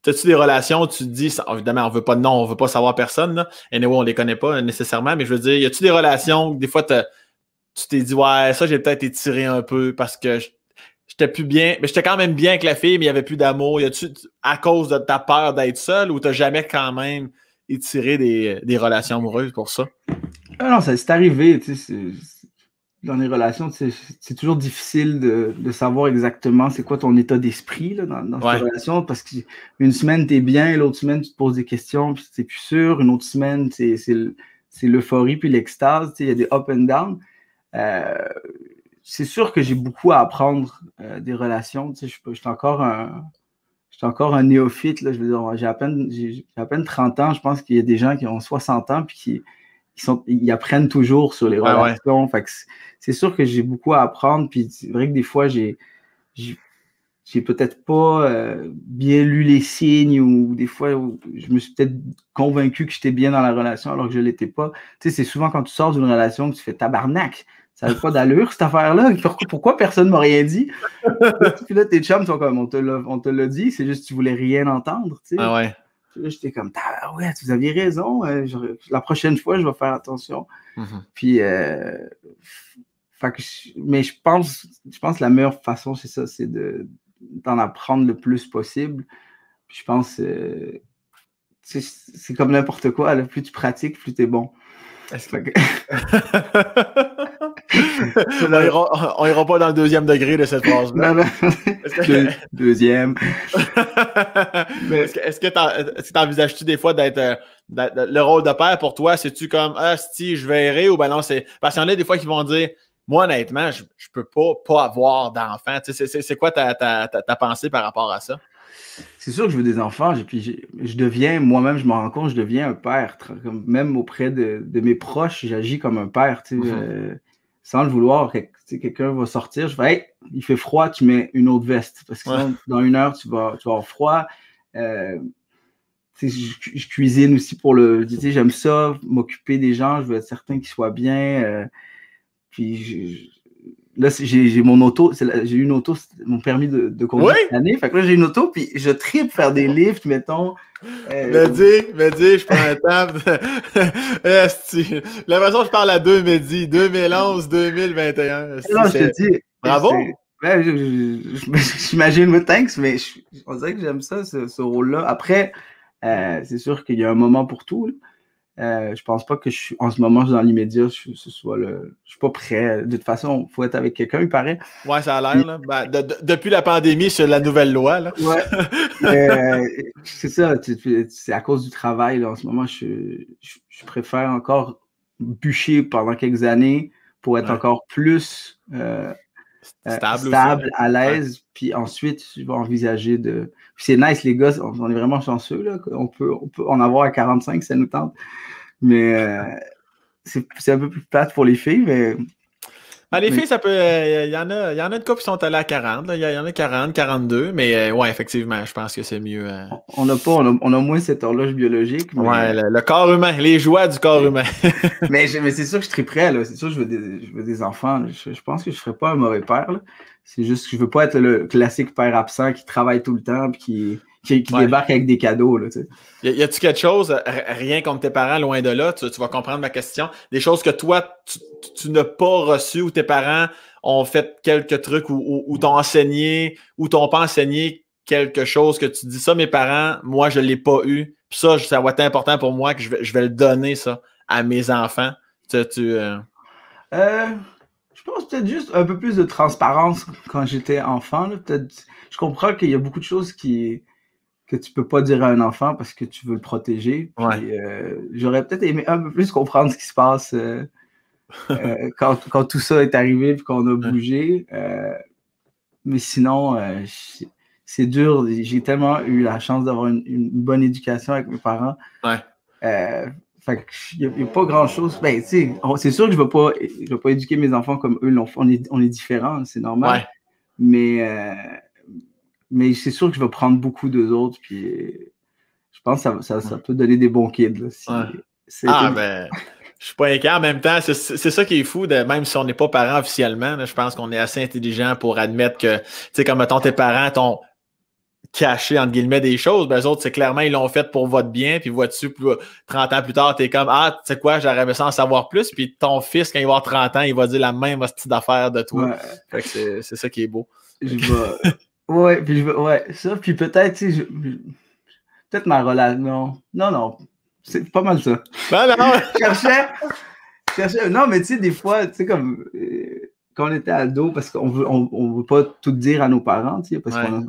T'as-tu des relations où tu te dis, évidemment, on veut pas de nom, on veut pas savoir personne, là. Anyway, on les connaît pas nécessairement, mais je veux dire, y a-tu des relations où des fois, tu t'es dit, ouais, ça, j'ai peut-être étiré un peu parce que j'étais plus bien, mais j'étais quand même bien avec la fille, mais il n'y avait plus d'amour. Y a-tu, à cause de ta peur d'être seul ou t'as jamais quand même étiré des relations amoureuses pour ça? Ah non, ça c'est arrivé, tu sais, dans les relations, c'est toujours difficile de savoir exactement c'est quoi ton état d'esprit là, dans cette relation, parce qu'une semaine, tu es bien, l'autre semaine, tu te poses des questions, puis tu n'es plus sûr, une autre semaine, c'est l'euphorie puis l'extase, il y a des up and down. C'est sûr que j'ai beaucoup à apprendre des relations, tu sais, je suis encore un néophyte, là, je veux dire, j'ai à peine 30 ans, je pense qu'il y a des gens qui ont 60 ans, puis ils apprennent toujours sur les relations. Ouais. Fait que c'est sûr que j'ai beaucoup à apprendre. Puis c'est vrai que des fois, j'ai peut-être pas bien lu les signes ou des fois, je me suis peut-être convaincu que j'étais bien dans la relation alors que je ne l'étais pas. Tu sais, c'est souvent quand tu sors d'une relation que tu fais tabarnak. Ça n'a pas d'allure, cette affaire-là. Pourquoi personne ne m'a rien dit? Puis là, tes chums sont comme, on te l'a dit, c'est juste que tu voulais rien entendre. Tu sais. Ah ouais. Là, j'étais comme, ah ouais, vous aviez raison. La prochaine fois, je vais faire attention. Mm-hmm. Puis, mais je pense que la meilleure façon, c'est ça, c'est d'en apprendre le plus possible. Puis je pense c'est comme n'importe quoi. Là, plus tu pratiques, plus tu es bon. On ira pas dans le deuxième degré de cette phrase-là. Non. Deuxième. Mais... Est-ce que t'envisages-tu des fois d'être le rôle de père pour toi? C'est-tu comme si je verrai ou ben non, c'est. Parce qu'il y en a des fois qui vont dire moi, honnêtement, je peux pas avoir d'enfants. C'est quoi ta pensée par rapport à ça? C'est sûr que je veux des enfants, puis je deviens, moi-même, je me rends compte, je deviens un père. Même auprès de mes proches, j'agis comme un père, sans le vouloir. Quelqu'un va sortir, je fais « Hey, il fait froid, tu mets une autre veste. » Parce que sinon, dans 1 heure, tu vas avoir froid. Je cuisine aussi pour j'aime ça, m'occuper des gens, je veux être certain qu'ils soient bien. Puis là, j'ai mon auto, j'ai eu une auto, mon permis de conduire cette année. Fait que là, j'ai une auto, puis je tripe faire des lifts, mettons. Me dis, je prends un temps. L'impression que je parle à 2011, 2021. Non, je te dis. Bravo! J'imagine, thanks, mais on dirait que j'aime ça, ce rôle-là. Après, c'est sûr qu'il y a un moment pour tout, là. Je pense pas que en ce moment, dans l'immédiat, je suis pas prêt. De toute façon, il faut être avec quelqu'un, il paraît. Ouais, ça a l'air, là. Depuis la pandémie, c'est la nouvelle loi, là. Ouais. C'est ça. C'est à cause du travail, là. En ce moment, je préfère encore bûcher pendant quelques années pour être encore plus stable à l'aise. Puis ensuite, je vais envisager de. Puis c'est nice, les gars, on est vraiment chanceux, là. On peut en avoir à 45, ça nous tente. Mais c'est un peu plus plate pour les filles, mais. Les filles, ça peut. Il y en a de cas qui sont allés à 40. Il y en a 40, 42. Mais ouais, effectivement, je pense que c'est mieux. On a moins cette horloge biologique. Mais... Ouais, le corps humain, les joies du corps humain. mais c'est sûr que je suis très prêt, là. C'est sûr que je veux des enfants. Je pense que je ne serais pas un mauvais père, là. C'est juste que je ne veux pas être le classique père absent qui travaille tout le temps et qui débarque avec des cadeaux, là, tu sais. Y a-tu quelque chose, rien contre tes parents, loin de là, tu vas comprendre ma question, des choses que toi, tu n'as pas reçues ou tes parents ont fait quelques trucs ou t'ont enseigné ou t'ont pas enseigné quelque chose que tu dis ça, mes parents, moi, je l'ai pas eu. Puis ça va être important pour moi que je vais le donner, ça, à mes enfants. Je pense peut-être juste un peu plus de transparence quand j'étais enfant, là. Peut-être, je comprends qu'il y a beaucoup de choses qui que tu peux pas dire à un enfant parce que tu veux le protéger. Puis, j'aurais peut-être aimé un peu plus comprendre ce qui se passe quand tout ça est arrivé et qu'on a bougé. Mais sinon, c'est dur. J'ai tellement eu la chance d'avoir une bonne éducation avec mes parents. Fait qu'il n'y a pas grand-chose. Ben, c'est sûr que je ne vais pas éduquer mes enfants comme eux l'ont fait. On est différents, c'est normal. Mais c'est sûr que je vais prendre beaucoup d'eux autres. Puis je pense que ça peut donner des bons kids. Là, ben, je suis pas inquiet. En même temps, c'est ça qui est fou, même si on n'est pas parents officiellement, là, je pense qu'on est assez intelligent pour admettre que, tu sais, comme mettons tes parents t'ont caché, entre guillemets, des choses, ben eux autres, c'est clairement, ils l'ont fait pour votre bien, puis vois-tu, 30 ans plus tard, t'es comme, tu sais quoi, j'aurais aimé ça en savoir plus, puis ton fils, quand il va avoir 30 ans, il va dire la même petite affaire de toi. Fait que c'est ça qui est beau. Puis ça, puis peut-être, tu sais, peut-être ma relation, non, c'est pas mal ça. Non. Je cherchais, non, mais tu sais, des fois, tu sais, comme, quand on était ado, parce qu'on veut pas tout dire à nos parents, tu sais, parce qu'on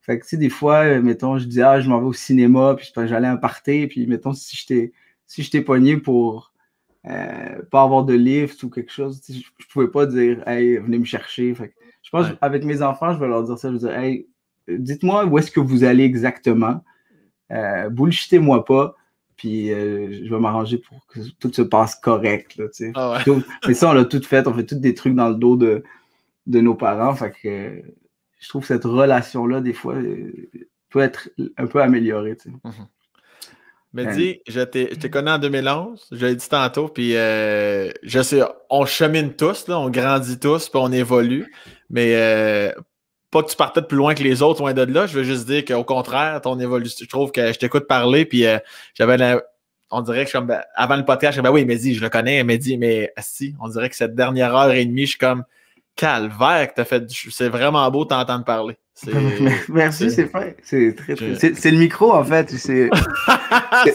fait que, tu sais, des fois, mettons, je disais, je m'en vais au cinéma, puis j'allais à un party, puis mettons, si je t'ai pogné pour pas avoir de lift ou quelque chose, je pouvais pas dire, hey, venez me chercher. Fait que, je pense qu'avec mes enfants, je vais leur dire ça, je vais dire, hey, dites-moi où est-ce que vous allez exactement, bullshitez-moi pas, puis je vais m'arranger pour que tout se passe correct, là, tu sais. Mais ça, on l'a tout fait, on fait tous des trucs dans le dos de nos parents, fait que je trouve que cette relation-là, des fois, peut être un peu améliorée. Tu sais. Mais dis, je t'ai connu en 2011, je l'ai dit tantôt, puis je sais, on chemine tous, là, on grandit tous, puis on évolue, mais pas que tu partais de plus loin que les autres, loin de là, je veux juste dire qu'au contraire, ton évolution, je trouve que je t'écoute parler, puis on dirait que je suis comme, avant le podcast, je suis comme, oui, Mehdi, je le connais, Mehdi, mais si, on dirait que cette dernière heure et demie, je suis comme, calvaire que t'as fait. C'est vraiment beau de t'entendre parler. Merci, c'est fait. C'est le micro, en fait. C'est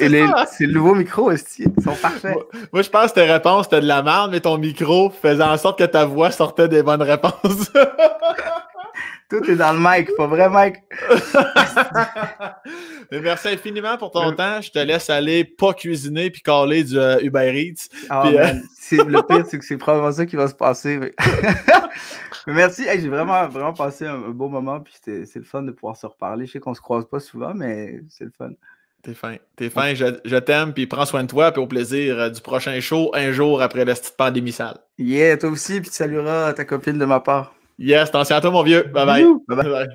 le nouveau micro aussi. Ils sont parfaits. Moi, je pense que tes réponses, c'était de la merde, mais ton micro faisait en sorte que ta voix sortait des bonnes réponses. Tout est dans le mic, pas vrai, mic. Merci infiniment pour ton temps. Je te laisse aller pas cuisiner puis caler du Uber Eats. Le pire, c'est que c'est probablement ça qui va se passer. Mais merci. Hey, j'ai vraiment passé un beau moment. Puis c'est le fun de pouvoir se reparler. Je sais qu'on se croise pas souvent, mais c'est le fun. T'es fin. T'es fin. Je t'aime. Puis prends soin de toi. Puis au plaisir du prochain show, un jour après la petite pandémie sale. Yeah, toi aussi. Puis tu salueras ta copine de ma part. Yes, attention à toi, mon vieux. Bye bye. Bye bye.